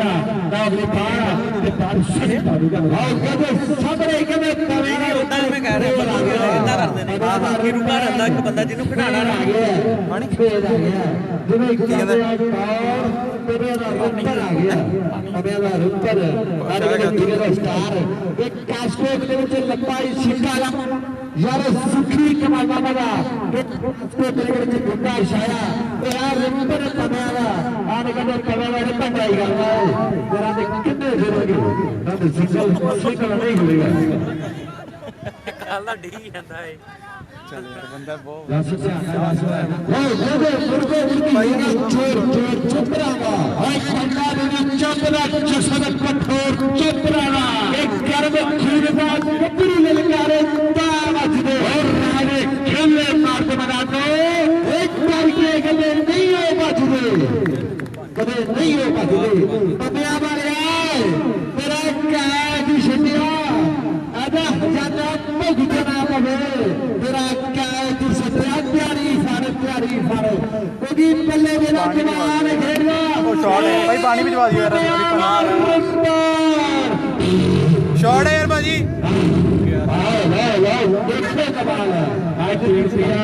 ਦਾ ਆਪਣੀ ਬਾਹਰ ਤੇ ਬਾਹਰ ਸਹੀ ਪਾਵੇਗਾ ਆਓ ਕਹਿੰਦੇ ਸਾਹਮਣੇ ਕਹਿੰਦੇ ਪਾਵੇਗਾ ਉਦਾਂ ਮੈਂ ਕਹਿ ਰਿਹਾ ਬੰਦਾ ਇਦਾਂ ਕਰਦੇ ਨੇ ਬਾਕੀ ਨੂੰ ਘਰ ਆਂਦਾ ਇੱਕ ਬੰਦਾ ਜਿਹਨੂੰ ਖਿਡਾਣਾ ਨਾ ਪਾਣੀ ਖੇਡ ਆ ਗਿਆ ਜਿਵੇਂ ਕਹਿੰਦੇ ਤੇਰੇ ਦਾ ਰੁੱਪਰ ਆ ਗਿਆ ਅਬੇ ਦਾ ਰੁੱਪਰ ਆਰੇ ਦੇ ਦਾ ਸਟਾਰ ਇੱਕ ਕਾਸਕੋਟ ਦੇ ਵਿੱਚ ਲੰਬਾਈ ਸਿੱਕਾ ਯਾਰ ਸੁਖੀ ਕਮਾਲਾ ਬਗਾ ਕਾਸਕੋਟ ਦੇ ਵਿੱਚ ਗੁੱਡਾ ਛਾਇਆ ਤੇ ਆ ਰੁੱਪਰ ਕਮਾਲਾ ਆਨੇ ਕਹਿੰਦੇ ਕਮਾਲਾ ਦੇ ਪੰਡਾਈ ਕਰਦਾ ਜਰਾ ਦੇ ਕਿੰਨੇ ਫਿਰੋਗੇ ਤਾਂ ਸਿੰਗਲ ਨਹੀਂ ਹੋਵੇਗਾ ਕੱਲ ਦਾ ਡੀ ਜਾਂਦਾ ਏ ਬੰਦਾ ਬਹੁਤ ਦੱਸ ਸਿਆਣਾ ਦੱਸ ਮੁਰਗੇ ਚੋਰ ਚੁੱਪਰਾਵਾ ਹਾਏ ਖੰਡਾ ਦੇ ਚੰਦਰਾ ਜਸਦ ਕਠੋਰ ਚੁੱਪਰਾਵਾ ਇੱਕ ਕਰਮ ਖੂਨ ਦਾ ਗੱਭਰੂ ਲਲਕਾਰੇ ਤਾਂ ਵੱਜਦੇ ਹੋਰ ਰਾਣੇ ਖੇਲੇ ਮਾਰਦੇ ਮਨਾਤੋ ਇੱਕ ਕਰਕੇ ਗੱਲੇ ਨਹੀਂ ਹੋ ਵੱਜਦੇ ਕਦੇ ਨਹੀਂ ਹੋ ਵੱਜਦੇ ਪੱਤਿਆਂ ਵਾਲਿਆ ਤੇਰਾ ਕਾਜ ਛੱਡਿਆ ਆਜਾ ਹਜ਼ਾਨਾ ਭੁਗਤਣਾ ਪਵੇ ਤੇਰਾ ਕਾਜ ਛੱਡਿਆ ਪਿਆਰੀ ਫੜ ਕਿਉਂਕਿ ਪੱਲੇ ਮੇਰਾ ਜਵਾਨ ਖੇਡਦਾ ਉਹ ਸ਼ਾਟ ਹੈ ਭਾਈ ਪਾਣੀ ਵੀ ਦਵਾ ਦਿਓ ਯਾਰ ਸ਼ਾਟ ਹੈ ਯਾਰ ਭਾਜੀ ਦੇਖੋ ਕਮਾਲ ਹੈ ਅੱਜ ਖੇਡ ਸੀਗਾ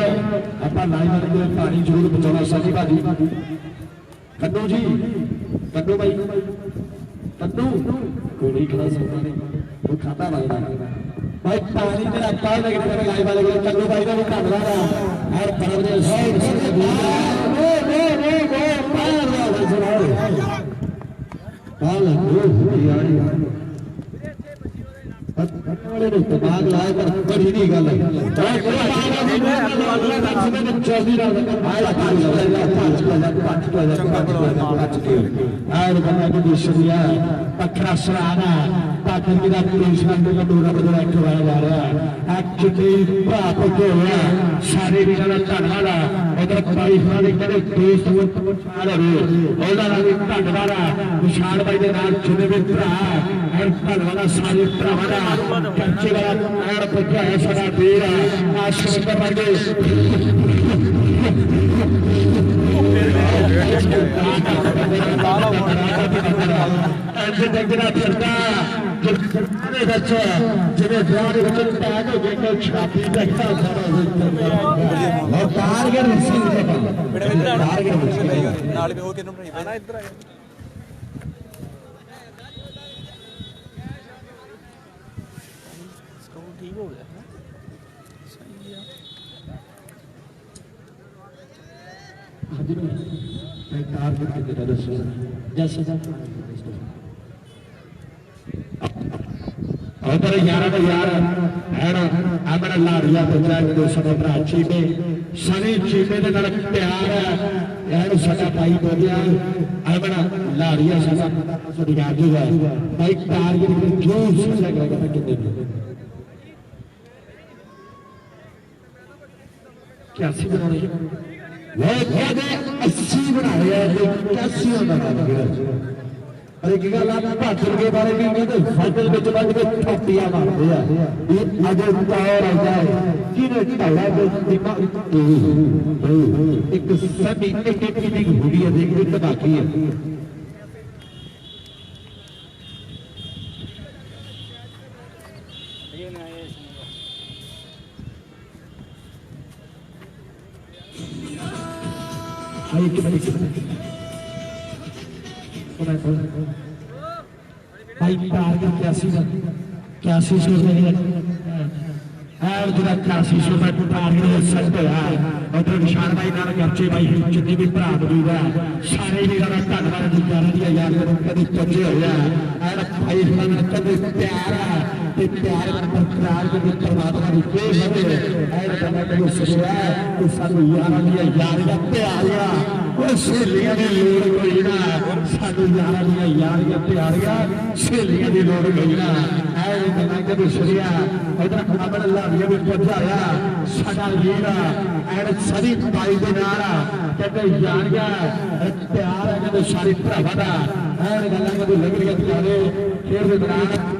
ਆਪਾਂ ਲਾਈਵ ਦੇ ਪਾਣੀ ਜ਼ਰੂਰ ਬਚਾਉਣਾ ਸਾਡੀ ਭਾਜੀ ਕੱਢੋ ਜੀ ਕੱਢੋ ਬਾਈ ਕੱਢੋ ਕੋਈ ਨਹੀਂ ਖੜਾ ਸਕਦਾ ਨਹੀਂ ਉਹ ਖਾਤਾ ਲੱਗਦਾ ਭਾਈ ਪਾਣੀ ਜਿਹੜਾ ਕਾਹ ਲੱਗ ਰਿਹਾ ਲਾਈਵ ਵਾਲੇ ਕੋਲ ਕੱਢੋ ਬਾਈ ਦਾ ਵੀ ਧੰਨਵਾਦ ਆ ਹਰ ਪਰਮ ਦੇ ਸੌ ਦਿਮਾਗ ਲਾਇਆ ਕਰ ਬੜੀ ਨਹੀਂ ਗੱਲ ਪੱਖਰਾ ਸਰਾਣਾ ਪਾਕਿਸਤਾਨ ਦਾ ਕ੍ਰਿਸ਼ਨ ਦੇ ਡੋਰਾ ਬਦਲਾ ਖਵਾਇਆ ਜਾ ਰਿਹਾ ਐਕਚੁਅਲੀ ਭਾਪ ਹੋਇਆ ਸਾਰੇ ਵੀਰਾਂ ਦਾ ਧੰਨਵਾਦ ਆ ਉਧਰ ਭਾਈ ਸਾਹਿਬ ਦੇ ਕਹਿੰਦੇ ਦੋਸਤ ਵਿਚਾਰ ਹੋਵੇ ਉਹਦਾ ਨਾਲ ਵੀ ਧੰਨਵਾਦ ਆ ਵਿਸ਼ਾਲ ਭਾਈ ਦੇ ਨਾਲ ਜਿੰਨੇ ਵੀ ਭਰਾ ਹਰ ਧੰਨਵਾਦ ਆ ਸਾਰੇ ਭਰਾਵਾਂ ਦਾ ਕੱਚੇ ਵਾਲਾ ਐਨ ਪੁੱਜਾ ਹੈ ਸਾਡਾ ਵੀਰ ਆਸ਼ੀਰਵਾਦ ਵਰਗੇ ਅੱਜ ਜਿਹੜਾ ਫਿਰਦਾ ਜਿਹੜੇ ਵਿੱਚ ਜਿਹੜੇ ਵਿਆਹ ਦੇ ਵਿੱਚ ਟੈਗ ਹੋ ਗਏ ਕੋਈ ਛਾਪੀ ਦੇਖਦਾ ਸਾਰਾ ਕਾਰਗਰ ਸਿੰਘ ਦੇ ਕਾਰਗਰ ਨਾਲ ਵੀ ਹੋਰ ਕਿਹਨੂੰ ਬਣਾਈ ਪੈਣਾ ਇੱਧਰ ਆ ਸਕੂਲ ਠੀਕ ਹੋ ਗਿਆ ਸਹੀ ਆ टारगेट कितने दस जैसे उधर यार है ना हमारा लाड़िया बजा के सब भरा चीमे सनी चीमे के नाल प्यार है यार साडा भाई बोलिया हमारा लाड़िया साडा सदकार जो है भाई टारगेट जो सजा करेगा कितने क्या सी बना रही वो कहते 80 बना रहे हैं 81 होता है अरे की गल आ भाजल के बारे में कहते फसल ਵਿੱਚ ਵੱਜ ਕੇ ਥਾਪੀਆਂ ਮਾਰਦੇ ਆ ਇਹ ਅਜੇ ਤੌਰ ਆਉਂਦਾ ਹੈ ਜਿਹਨੇ ਢਾਲਾ ਦੇ ਦਿਮਾਗ ਇੱਕ ਸਭੀ ਇੱਕ ਦੀ ਹੁੰਦੀ ਹੈ ਦੇਖ ਇੱਕ ਬਾਕੀ ਹੈ भाई टारगेट 81 सौ और जरा 81 सौ का टारगेट सेट होया उधर विशाल भाई नाल गर्चे भाई जितने भी भरा मौजूद है सारे वीरों का धन्यवाद गुजारा दिया यार कभी पहुंचे होया और भाई नाल कभी प्यार है ते प्यार बरकरार के परमात्मा की के होवे और बना के सुनिया कि सानू यारां दी यारियां प्यारियां ਉਹ ਸਹੇਲੀਆਂ ਦੀ ਲੋੜ ਕੋਈ ਨਾ ਸਾਨੂੰ ਯਾਰਾਂ ਦੀਆਂ ਯਾਰੀਆਂ ਪਿਆਰੀਆਂ ਸਹੇਲੀਆਂ ਦੀ ਲੋੜ ਕੋਈ ਨਾ ਐ ਗੱਲਾਂ ਕਦੇ ਸੁਣਿਆ ਉਧਰ ਆਪਣਾ ਲਾੜੀਆਂ ਵੀ ਪਹੁੰਚਾਇਆ ਸਾਡਾ ਵੀਰ ਐਨ ਸਦੀ ਪਾਈ ਦੇ ਨਾਲ ਕਹਿੰਦੇ ਯਾਰੀਆਂ ਪਿਆਰ ਹੈ ਕਹਿੰਦੇ ਸਾਰੇ ਭਰਾਵਾਂ ਦਾ ਐਨ ਗੱਲਾਂ ਕਦੇ ਲੱਗਣੀਆਂ ਪਿਆਰੇ ਖੇਡ ਦੇ ਦੌਰਾਨ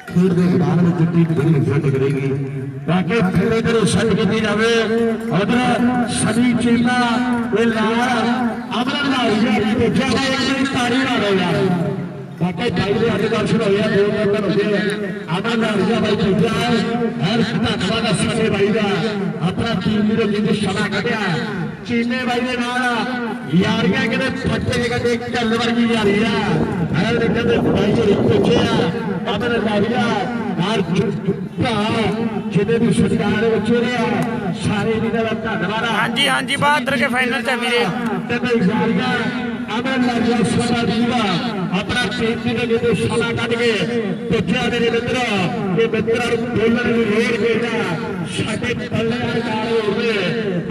खेड के मैदान में टीम सेट करेगी ताकि खेले करो सेट की जाए उधर सभी चीजा अमन तारी ना रहा बाकी भाई ने अज दर्शन हो गया 2 नंबर हो गए अमन नारिया भाई चीजा हर धन्यवाद सारे भाई का अपना टीम जिन्हें समा कटिया चीने भाई के नाल यारियां कहते फटे कदे कल वर्गी यारियां हर कहते भाई जो पूछे अमन नारिया हर जिन्हें भी सरकार बच्चे रहा सारे भी धन्यवाद हाँ जी बहादुर के फाइनल से मेरे ਤੇ ਜਾਰੀਆਂ ਅਮਨ ਲਾਜਾ ਸਦਾ ਦੀਵਾ ਆਪਣਾ ਕੀਮਤੀ ਦੇ ਜਦੋਂ ਸਮਾਂ ਕੱਢ ਕੇ ਪੁੱਛਿਆ ਮੇਰੇ ਮਿੱਤਰੋ ਇਹ ਮਿੱਤਰਾਂ ਨੂੰ ਬੋਲਣ ਦੀ ਲੋੜ ਦੇਣਾ ਸਾਡੇ ਪੱਲੇ ਨਾਲ ਹੋਵੇ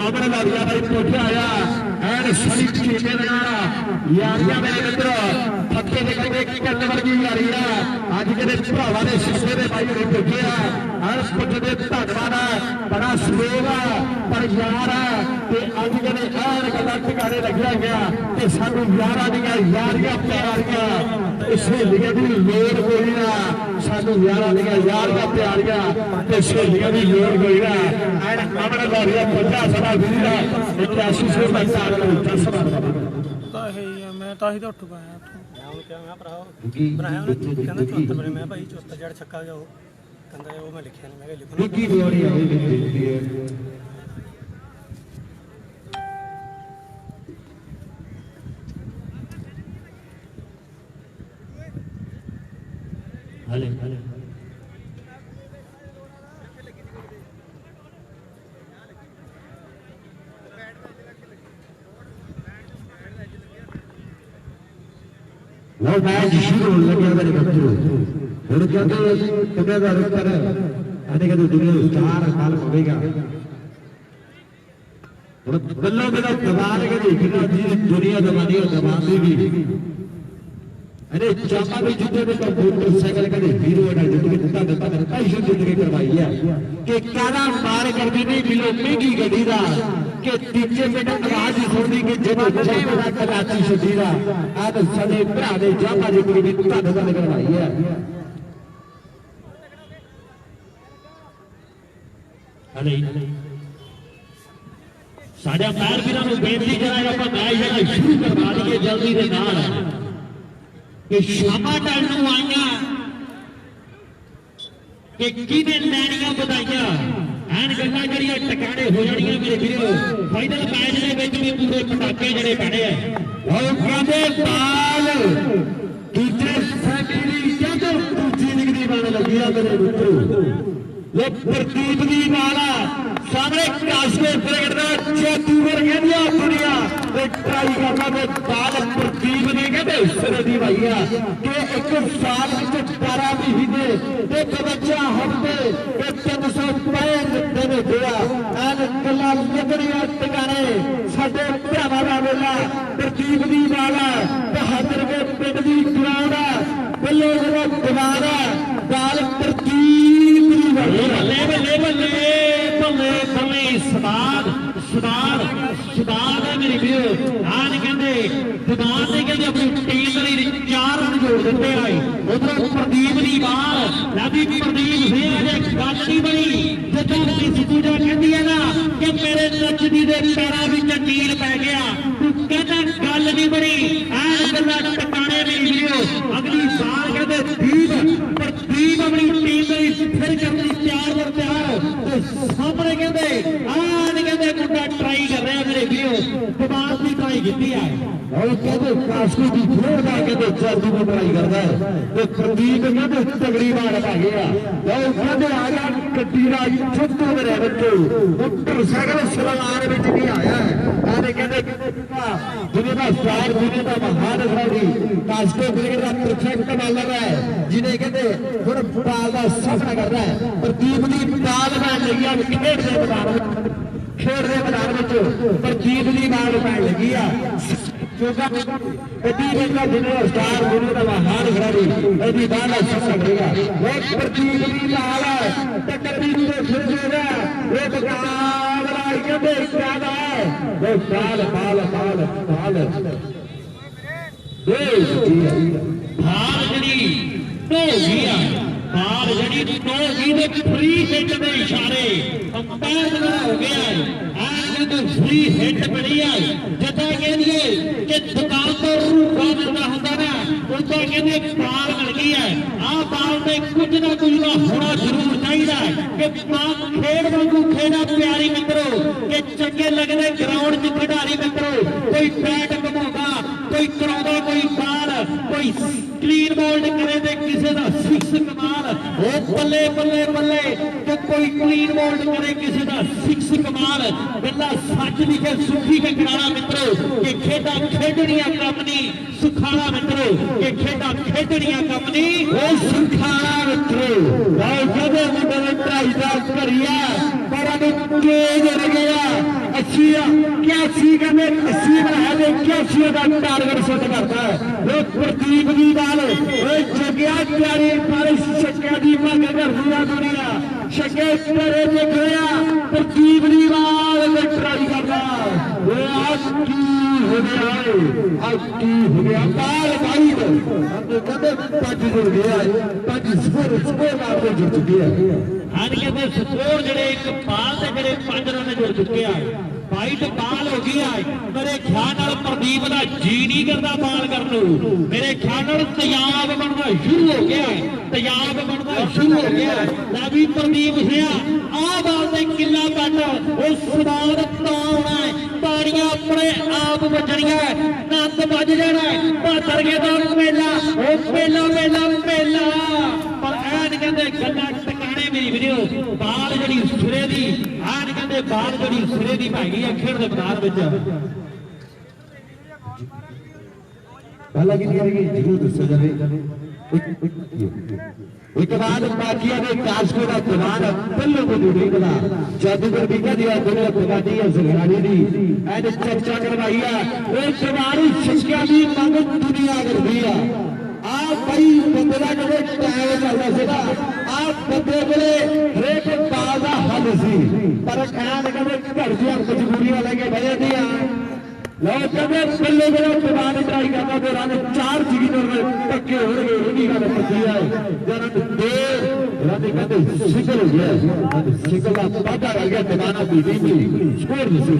ਅਮਨ ਲਾਜਾ ਬਾਈ ਪੁੱਛਿਆ ਆ ਐਨ ਸੜੀ ਕੀਮੇ ਦੇ ਨਾਲ ਯਾਰੀਆਂ ਮੇਰੇ ਮਿੱਤਰੋ ਫੱਕੇ ਦੇ ਕਹਿੰਦੇ ਕੀ ਕਰਨ ਵਰਗੀ ਯਾਰੀ ਆ ਅੱਜ ਕਿਤੇ ਭਰਾਵਾਂ ਦੇ ਸਿੱਸੇ ਦੇ ਬਾਈ ਨੂੰ ਪੁੱਛਿਆ ਹਰ ਪੁੱਛਦੇ ਧੰਨਵਾਦ ਬੜਾ ਸਹਿਯੋਗ ਆ ਪਰ ਯਾਰ ਤੇ ਅੱਜ ਕਿਤੇ ਐਨ ਗੱਲਾਂ ਟਿਕਾਣੇ ਲੱਗਿਆ ਗਿਆ ਤੇ ਸਾਨੂੰ ਯਾਰਾਂ ਦੀਆਂ ਯਾਰੀਆਂ ਪਿਆਰੀਆਂ ਸਹੇਲੀਆਂ ਦੀ ਲੋੜ ਕੋਈ ਨਾ ਸਾਨੂੰ ਯਾਰਾਂ ਦੀਆਂ ਯਾਰੀਆਂ ਪਿਆਰੀਆਂ ਤੇ ਸਹੇਲੀਆਂ ਦੀ ਲੋੜ ਕੋਈ ਨਾ ਐਨ ਅਮਨ ਲਾਰੀਆ ਪੁੱਛਿਆ ਸਦਾ ਗੁਰੂ ਦਾ 81 ਸੌ ਦਾ ਸਾਲ ਨੂੰ ਚਸਮਾ ਤਾਂ ਇਹ ਆ ਮੈਂ ਤਾਂ ਹੀ ਤਾਂ ਉੱਠ ਪਾਇਆ ਉੱਥੋਂ ਮੈਂ ਉਹਨੂੰ ਕਿਹਾ ਮੈਂ ਭਰਾ ਬਣਾਇਆ ਉਹਨੇ ਕਹਿੰਦਾ ਚੌਥਾ ਬਣੇ ਮੈਂ ਭਾਈ ਚੌਥਾ ਜੜ ਛੱਕਾ ਗਿਆ ਉਹ ਕਹਿੰਦਾ ਉਹ ਮੈਂ ਲਿਖਿਆ ਨਹੀਂ ਮੈਂ ਕਿਹਾ ਲਿਖਣਾ ਨਿੱਕੀ ਬੋੜੀ ਆ ਉਹਦੀ ਬੇਇੱਜ਼ਤੀ ਹੈ ਹਲੇ ਲਓ ਮੈਚ ਸ਼ੁਰੂ ਹੋਣ ਲੱਗਿਆ ਮੇਰੇ ਬੱਚੋ ਹੁਣ ਕਹਿੰਦੇ ਕਿੰਨੇ ਦਾ ਰੁਕਰ ਆਨੇ ਕਹਿੰਦੇ ਦੁਨੀਆ ਉਤਾਰ ਕਾਲ ਹੋਵੇਗਾ ਹੁਣ ਗੱਲੋਂ ਮੇਰਾ ਦਬਾਨ ਕਹਿੰਦੇ ਕਿੰਨਾ ਜੀ ਦੁਨੀਆ ਦਬਾਨੀ ਉਹ ਦਬਾਨੀ ਵੀ अरे चापा भी जितने में मोटरसाइकिल कदे हीरो ने जिंदगी दिता कई जिंदगी करवाई है कि काला मार कर दी नहीं मिलो महंगी गड्डी दा कि तीजे पिंड आवाज सुनदी कि जदों चापा दा कराची छड्डी दा आज साडे भरा दे चापा जिंदगी दिता करवाई है हले साडे पैर वीरां नूं बेनती करांगे आपां मैच जेड़ा शुरू करवा लईए जल्दी दे नाल कि शामा टल आईया कि किने लैनियां बधाइयां एन गल्लां जड़ियां टकाने हो जानियां मेरे वीरो फाइनल मैच दे विच भी पूरे पटाके जड़े पैणे आ और कहंदे बाल दूजे सैकंड जद दूजी निकली बन लगी आ मेरे मित्रो ये प्रदीप दी नाला सामने काशे ब्रिगेड दा जादूगर कहंदिया दुनिया ते ट्राई करना ते बाल प्रदीप ने कहंदे सिरे दी भाईया कि एक साल विच 12 महीने ते 52 हफ्ते ते 365 दिन होया एन गल्लां लगणियां टकाने साडे भरावां दा वेला प्रदीप दी नाला बहादुर के पिंड दी ग्राउंड बल्ले बल्ले दीवार बाल प्रदीप दी बल्ले बल्ले बल्ले बल्ले बल्ले सवाद सवाद सवाद है मेरी वीरो आज कहते दीवार ने कहते अपनी टीम लिए 4 रन जोड़ दिते आए उधर प्रदीप की बाल लादी प्रदीप फिर अजे गल नहीं बनी जदों सिद्धू जा कहती है ना कि मेरे नचदी दे पैरां विच कील पै गया तू कहता गल नहीं बनी ऐ गल्लां टकाने मेरी वीरो अगली बार कहते दीप प्रदीप अपनी टीम लिए फिर करनी तैयार सामने कहते आज कहते मुंडा ट्राई कर रहा मेरे वीरो दिमाग की ट्राई की है और कहते काशू की जोरदार कहते जल्दी में ट्राई करता है तो प्रदीप कहते तगड़ी बात आ गया और कहते आ गया गड्डी का छुट्टू मेरे बच्चों मोटरसाइकिल सलार में नहीं आया है आने कहते दुनिया का स्टार दुनिया का महान खिलाड़ी काशू ब्रिगेड का परफेक्ट बॉलर है जिन्हें कहते हुण बाल का सामना कर रहा है प्रदीप की बाल में लगी खेड के मैदान में प्रदीप की बाल पैन लगी है स्टार दुनिया का महान खिलाड़ी यदि बाल का सामना करेगा वो प्रदीप की बाल है टक्कर भी वो मुकाबला कहते है वो बाल बाल बाल बाल बाल जड़ी तो गया बाल जड़ी तो गई तो फ्री हिट के इशारे अंपायर हो गया है तो फ्री हिट बनी है जदा कहदिए कि दुकान तो रूपा मिलता होंगे ना उदा कहते बाल मिल गई है आ बाल में कुछ ना होना जरूर चाहिए कि बाल खेड वांगू खेड़ा प्यारी मित्रों कि चंगे लगते ग्राउंड च खिडारी मित्रों कोई बैट घुमाउंदा कोई कराउंदा कोई बाल कोई क्लीन बोल्ड करे ते किसी का 6 कमाल ओ बल्ले बल्ले बल्ले ते कोई क्लीन बोल्ड करे किसी का 6 कमाल गल्ला सच लिखे सुखी के कराना मित्रों कि खेडा खेडनियां कम नहीं सुखाना मित्रों कि खेडा खेडनियां कम नहीं ओ सुखाना मित्रों गाओ कदे मुंडे ने ट्राई दा करिया पर अभी तेज हो गया 81 कहते 80 बनाया तो 81 का टारगेट सेट करता है वो प्रदीप की बाल जगया प्यारी पर शक्या की मंग कर दिया दुनिया शके तेरे देख रहा प्रदीप की बाल ट्राई करता वो आज की हो गया आज की हो गया बाल भाई कहते 5 जुड़ गया 5 स्कोर आपको जुड़ चुकी है हाँ कहते स्कोर जड़े एक बाल से जड़े 5 रन जुड़ चुके हैं वाइट बाल हो गया मेरे ख्याल प्रदीप का जी नहीं करता बाल करने मेरे ख्याल तजाब बनना शुरू हो गया तजाब बनना शुरू हो गया भी प्रदीप सिंह आ बाल से किला बैठ उस स्वाद आना है ताड़ियां अपने आप बजनिया नंद बज जाना है भादर के बाद मेला मेला मेला मेला पर ऐन कहते गल्ला टकाने मेरी वीडियो बाल जड़ी सिरे दी ऐन कहते बाल जड़ी सिरे दी भाई है खेड दे मैदान विच हालांकि जरूर दसो जावे एक बाद बाकिया ने कास्को का जवान पल्लो को जुड़ी गला जादूगर भी कह दिया दुनिया कबाडी है जगाड़ी दी ऐन चर्चा करवाई है वो जवानी शिक्षा की मंग दुनिया कर दिया आ भाई बंदा जो टाइम चलता सीगा आ बंदे कोले हरेक बाल का हल सी पर कहना कहते घर दी मजबूरियां लेके बह जाती लो कहते पल्ले मेरा जवान ट्राई करता तो रन 4 जिगर पक्के हो गए उन्हीं गल पक्की है रन 2 रन कहते सिकल हो गया सिकल का वाधा कर गया जवाना की टीम स्कोर दसो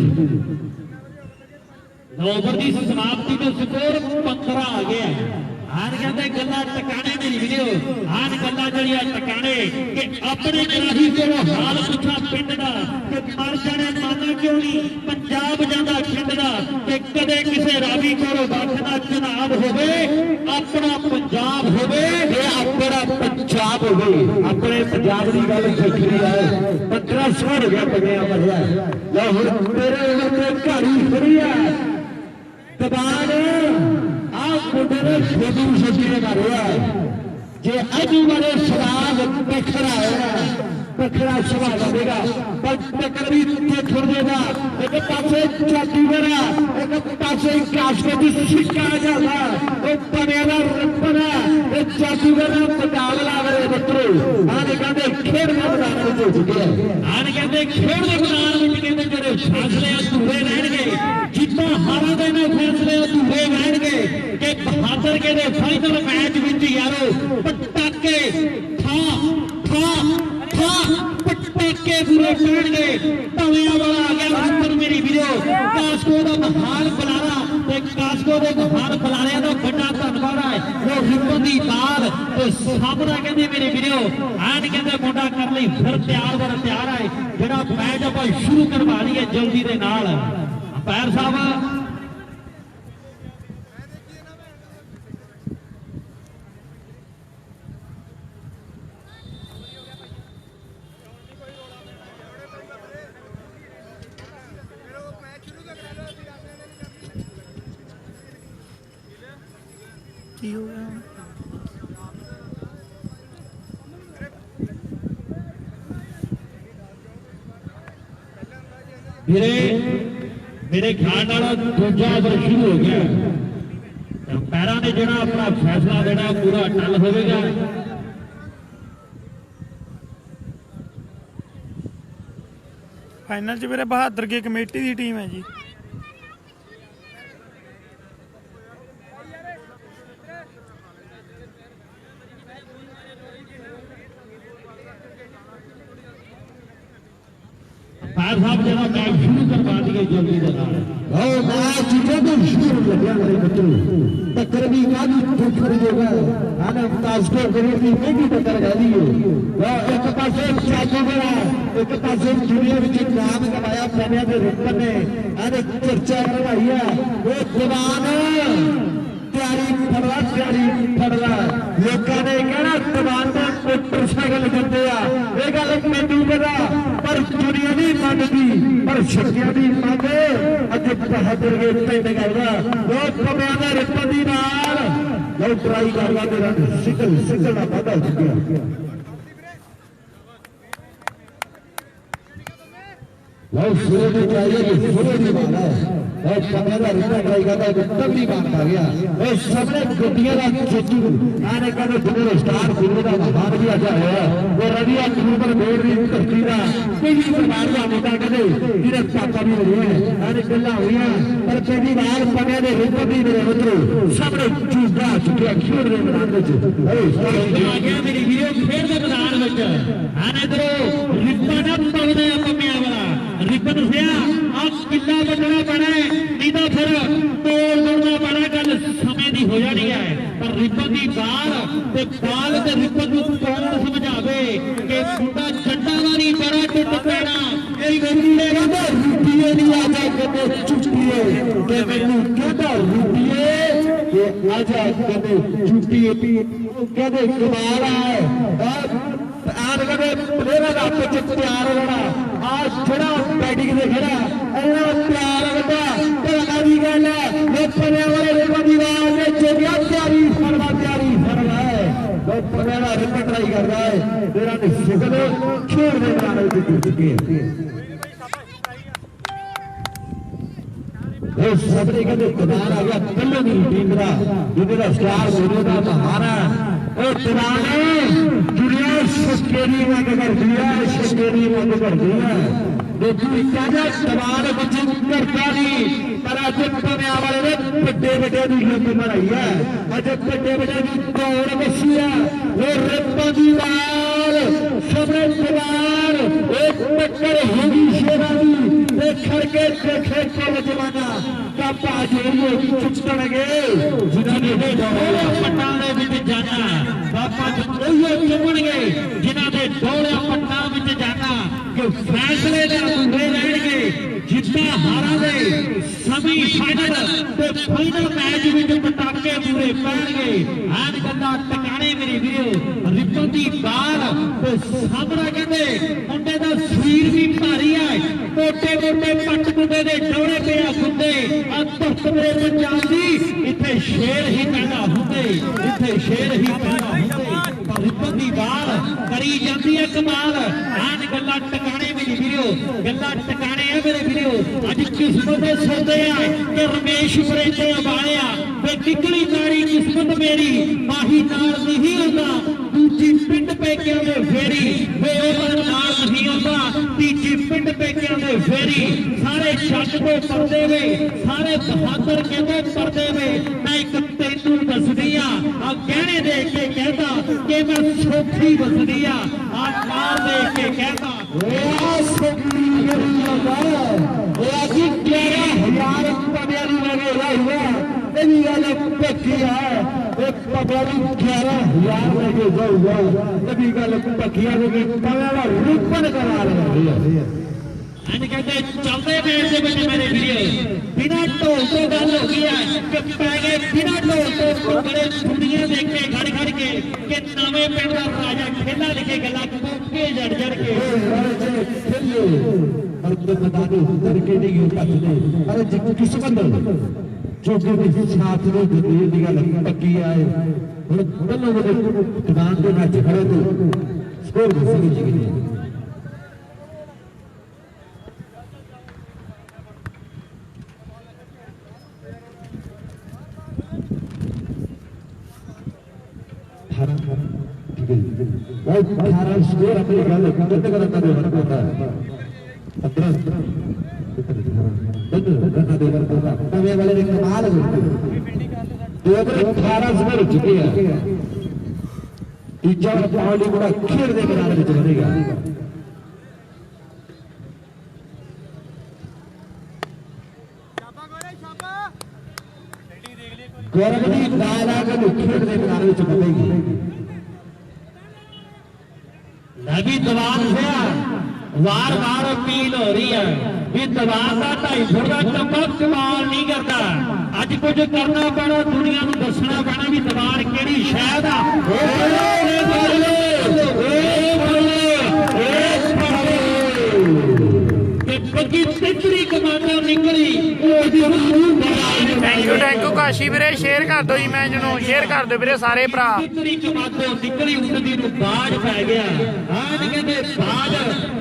ओवर की समाप्ति में स्कोर 15 आ गया हार कहते गल्ला टकाने मेरी वीडियो हार गल्ला जड़िया टकाने कि अपने ग्राही को हाल पूछा पिंड दा कि मर जाने माना क्यों नहीं पंजाब जांदा खिंडदा कि कदे किसे रावी कोलों वखदा चुनाव होवे अपना पंजाब होवे ते अपना पंजाब होवे अपने पंजाब की गल सखी है 15 स्कोर हो गया पगड़िया बढ़िया लो हुण तेरे उम्र ते घड़ी खड़ी है दबान मुंडे ने छोटी छोटी ने कर रहा है जे अजू वाले शराब पखड़ा है पखड़ा सवाल देगा पर टक्कर भी छोड़ देगा एक पासे चाटी मेरा एक पासे कास्को की सिक्का जाता वो बनेगा रपना वो चाटी मेरा मुकाबला करे मित्रों आने कहते खेल में मैदान में हो चुके हैं आने कहते खेल में मैदान में कहते जड़े फैसले अधूरे रहणगे जितना हारा देने फैसले अधूरे रहणगे कि बहादुर के दे फाइनल मैच विच यारो पटाके था पटाके पूरे पड़नगे तविया वाला आ गया मित्र मेरी वीडियो कास्को का महान बुलारा ते कास्को के महान बुलारे का बड़ा धन्यवाद है वो रिपन की बाल तो सामना कहते मेरी वीडियो एंड कहते मुंडा कर ली फिर तैयार है जेड़ा मैच आप शुरू करवा रही है जल्दी के नाल अंपायर साहब की हो गया मेरे ख्याल दूजा ओवर शुरू हो गया अंपायर ने जो अपना फैसला देना पूरा टल होगा फाइनल च मेरे बहादुर की कमेटी की टीम है जी अंपायर साहब जो मैच शुरू करवा दिए जल्दी के मैच जब शुरू लगे मेरे मित्रों टक्कर भी काफी ठोकर होगा आने कास्को करोड़ की महंगी टक्कर गाली है एक पासे चाचू बड़ा एक पासे दुनिया में नाम कमाया पैनिया के रुपन ने आने चर्चा करवाई है वो जवान तैयारी करवा ਤਿਆਰੀ ਫੜਦਾ ਲੋਕਾਂ ਨੇ ਕਹਿਣਾ ਦੀਵਾਨ ਦਾ ਮੋਟਰਸਾਈਕਲ ਦਿੰਦੇ ਆ ਇਹ ਗੱਲ ਮੈਨੂੰ ਪਤਾ ਪਰ ਦੁਨੀਆ ਨਹੀਂ ਮੰਨਦੀ ਪਰ ਛੱਕਿਆਂ ਦੀ ਮੰਗ ਅੱਜ ਬਹਾਦਰ ਕੇ ਪਿੰਡ ਕਰਦਾ ਲੋਕ ਕਮਿਆਂ ਦੇ ਰਿਪਨ ਦੀ ਨਾਲ ਲਓ ਟਰਾਈ ਕਰਦਾ ਮੇਰਾ ਸਿੱਕਲ ਦਾ ਵਾਧਾ ਹੋ ਚੁੱਕਿਆ ਲਓ ਸੂਰੇ ਦੀ ਚਾਹੀਏ ਸੂਰੇ ਦੀ ਬਾਤ ਹੈ और समय का रिश्ता ट्राई करता है तगड़ी बात आ गया और सबने गुड्डियां का चेचू आने का तो फिर स्टार फिल्म का महान भी आजा है वो रवि अक्टूबर बोर्ड की धरती का कोई प्रकार का मोटा कदे जिन्हें पापा भी हुए हैं आने गल्ला हुई पर पहली बार पने ने रिपन भी मेरे मित्रों सबने चूजा चुके खेल रहे मैदान में आ गया मेरी वीडियो खेल के मैदान में आने दो रिपन अब पौधे पमिया वाला रिपन से आ किला बदलना पड़ा है नहीं तो फिर तोड़ तोड़ना पड़ा गल समय की हो जानी है पर रिपन की बाल ते रिपन को कौन समझावे कि मुंडा चंडा वाली बड़ा टुट पैना यही गंदी ने कहता रुपये नहीं आजा कहते चुटिए कि मैनू कहता रुपये कि आजा कहते चुटिए कहते कमाल है आन कदे प्लेयर का पिच तैयार होना आज खड़ा बैटिंग से खड़ा इन्ना प्यार करता पर नवी गल है लोकने वाले रिपन दी बाल ने चोरिया तैयारी फड़ना है लोकने वाला रिपन ट्राई कर रहा है तेरा ने शिकल खेल दे रहा है चुकी है वो सबने कहते कमाल आ गया पहले की टीम का जिन्हें स्टार होने का महारा और दीवाने दुनिया शकेरी मंग कर दिया शकेरी मंग कर दिया लेकिन क्या दबान बच्चे करता नहीं पर अज पमिया वाले ने बड़े बड़े की हिम्मत बनाई है अज बड़े बड़े की दौड़ बसी है वो रिपन की बाल सबने दीवार एक टक्कर होगी शेरा की खड़के देखे कल जमाना कापा जोड़िए चुटणगे जिन्होंने पट्टाने में जाना बापा चुमणगे जिन्होंने दौड़िया पट्टा में जाना कि फैसले होंगे रहेंगे जितना हारा दे सभी फाइनल मैच में पटाके पूरे पैणगे आज गल्ला टकाने मेरी वीडियो रिपन की बाल सामना कहते मुंडे का शरीर भी भारी है मोटे मोटे पट मुंडे के डोरे पे खुंदे धरत मेरे पंजाब की इतने शेर ही पैदा होंगे इतने शेर ही पैदा होंगे रिपन की बाल करी जाती है कमाल आज गल्ला टकाने मेरी वीडियो गल्ला टकाने है मेरे वीडियो अज किस्मत सोचते हैं कि रमेश परेते अबाया वे निकली नारी किस्मत मेरी माही नाल नहीं होता दूजी पिंड पेकिया में फेरी वे नाल नहीं होता तीजी पिंड पेकिया में फेरी सारे छत को परदे वे सारे बहादुर कहते परदे वे मैं एक तेनू दसदी आ गहने देख के कहता कि मैं सोखी बसदी आ कार देख के कहता कहते चलते मैच के मेरे वीडियो बिना ढोल तो गल हो गई है कि पै गए बिना ढोल तो बड़े दुनिया देख के खड़ खड़ के कि नवे पिंड का राजा खेला लिखे गला के जड़ के किस्मत जो साथ पक्की आए दुकान के मैच खड़े तो स्कोर स्कोर अपनी गल गलत करता है 15 वाले ने कमाल 18 स्कोर हो चुके हैं तीजा पानी बड़ा खेल के मैदान में रहेगा गौरव की बाल आकर खेल के मैदान में बनेगी नवी दीवान से वार वार अपील हो रही है भी दीवान का 250 का चंबा कमाल नहीं करता ਅੱਜ ਕੁਝ ਕਰਨਾ ਪੈਣਾ, ਦੁਨੀਆ ਨੂੰ ਦੱਸਣਾ ਪੈਣਾ ਵੀ ਦੀਵਾਰ ਕਿਹੜੀ ਸ਼ਹਿ ਦਾ। ਬੱਗੀ ਤਿੱਤਰੀ ਕਮਾਂਡੋ ਨਿਕਲੀ। ਥੈਂਕ ਯੂ ਕਾਸ਼ੀ ਵੀਰੇ, ਸ਼ੇਅਰ ਕਰ ਦਿਓ ਜੀ ਮੈਚ ਨੂੰ, ਸ਼ੇਅਰ ਕਰ ਦਿਓ ਵੀਰੇ ਸਾਰੇ ਭਰਾ। ਤਿੱਤਰੀ ਕਮਾਂਡੋ ਨਿਕਲੀ, ਉੱਡਦੀ ਨੂੰ ਬਾਜ ਪੈ ਗਿਆ। ਹਾਂ ਨੀ ਕਹਿੰਦੇ ਬਾਜ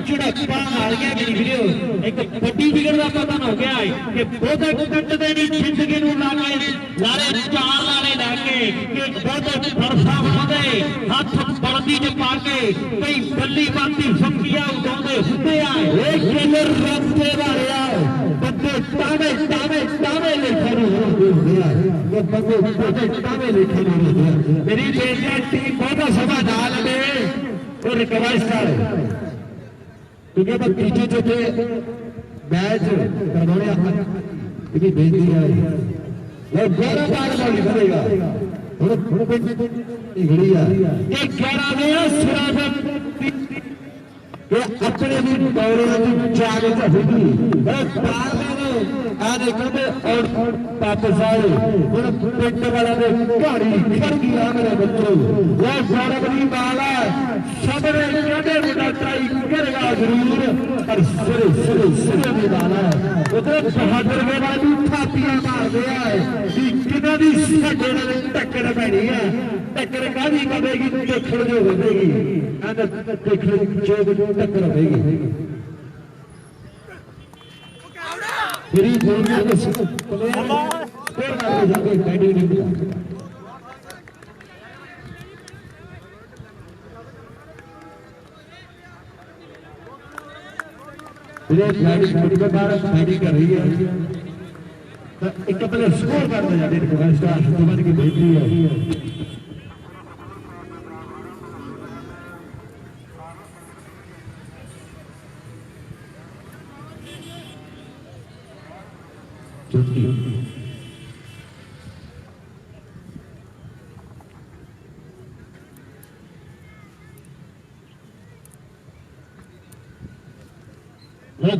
ਝੜਪਾਂ ਮਾਰੀਆਂ ਮੇਰੀ ਵੀਡੀਓ। ਇੱਕ ਵੱਡੀ ਵਿਗੜ ਦਾ ਪਤਾ ਹੋ ਗਿਆ ਕਿ ਬਹੁਤੇ ਕੱਟਦੇ ਨਹੀਂ ਜ਼ਿੰਦਗੀ ਨੂੰ ਲਾ ਕੇ ਲਾਰੇ, ਚਾਰ ਲਾਰੇ ਲੈ ਕੇ ਕਿ ਬਹੁਤੇ ਫਰਸਾ ਬਣਾਉਂਦੇ ਹੱਥ ਬਲਦੀ ਚ ਪਾ ਕੇ ਕਈ ਬੱਲੀ ਬਾਤੀ ਫੰਕੀਆਂ ਉਡਾਉਂਦੇ ਹੁੰਦੇ ਆ। ਇਹ ਕਿਲਰ ਰਸਤੇ ਵਾਲਿਆ ਬੰਦੇ ਤਾਵੇ ਤਾਵੇ ਤਾਵੇ ਲਿਖੇ ਹੁੰਦੇ ਆ। ਇਹ ਬੰਦੇ ਤਾਵੇ ਤਾਵੇ ਲਿਖੇ ਹੁੰਦੇ ਆ। ਮੇਰੀ ਬੇਟੀ ਟੀਮ ਬਹੁਤਾ ਸਮਾਂ ਨਾ ਲਵੇ ਉਹ ਰਿਕਵੈਸਟ ਕਰ ਕਿਉਂਕਿ ਆਪਾਂ ਤੀਜੇ ਚੌਥੇ ਮੈਚ ਕਰਵਾਉਣੇ ਆਪਾਂ। ਇਹਦੀ ਬੇਨਤੀ ਹੈ ਉਹ 11 ਬਾਲ ਬੋਲੀ ਕਰੇਗਾ। ਹੁਣ ਘੜੀ ਆ ਇਹ 11 ਦੇ ਸਿਰਾਂ ਦੇ ਇਹ ਆਪਣੇ ਵੀ ਦੌੜਾਂ ਦੀ ਜਾਗਤ ਹੋਗੀ। ਇਹ ਬਾਲ ਨੇ ਆ ਦੇਖੋ ਤੇ ਔਰ ਵਾਪਸ ਆਏ। ਹੁਣ ਪਿੰਡ ਵਾਲਾ ਦੇ ਘਾੜੀ ਖੜ ਗਈ ਆ ਮੇਰੇ ਬੱਚੋ। ਇਹ ਗੌਰਵ ਦੀ ਬਾਲ ਹੈ, ਸਭਰੇ ਕਹਿੰਦੇ ਮੁੰਡਾ ਟਰਾਈ ਕਰੇਗਾ ਜ਼ਰੂਰ, ਪਰ ਸਿਰੇ ਸਿਰੇ ਸਿਰੇ ਦੀ ਬਾਲ ਹੈ। ਉਧਰ ਬਹਾਦਰ ਦੇ ਵਾਲੀ ਥਾਪੀਆਂ ਮਾਰਦੇ ਆ ਕਿ ਕਿਹਨਾਂ ਦੀ ਸਾਡੇ ਨਾਲ ਟੱਕਰ ਪੈਣੀ ਹੈ। ਟੱਕਰ ਕਾਹਦੀ ਕਵੇਗੀ, ਦੇਖਣ ਜੋ ਹੋਵੇਗੀ। ਦੇਖਣ ਜੋ ਟੱਕਰ ਹੋਵੇਗੀ। ਮੇਰੀ ਬੋਲਣਾ ਦੱਸੋ ਪਲੇਅਰ ਨਾਲ ਜਾ ਕੇ ਬੈਟਿੰਗ ਨਹੀਂ ਮਿਲਦਾ। ਵੀਰੇ ਖਿਡਾਰੀ ਛੋਟੀ ਤੋਂ ਬਾਹਰ ਬੈਟਿੰਗ ਕਰ ਰਹੀ ਹੈ ਤਾਂ ਇੱਕ ਪਲੇਅਰ ਸਕੋਰ ਕਰਦਾ ਜਾਂਦੇ ਨੇ। ਕੋਈ ਸਟਾਰ ਤੋਂ ਵੱਧ ਕੇ ਬੇਹਤਰੀ ਹੈ।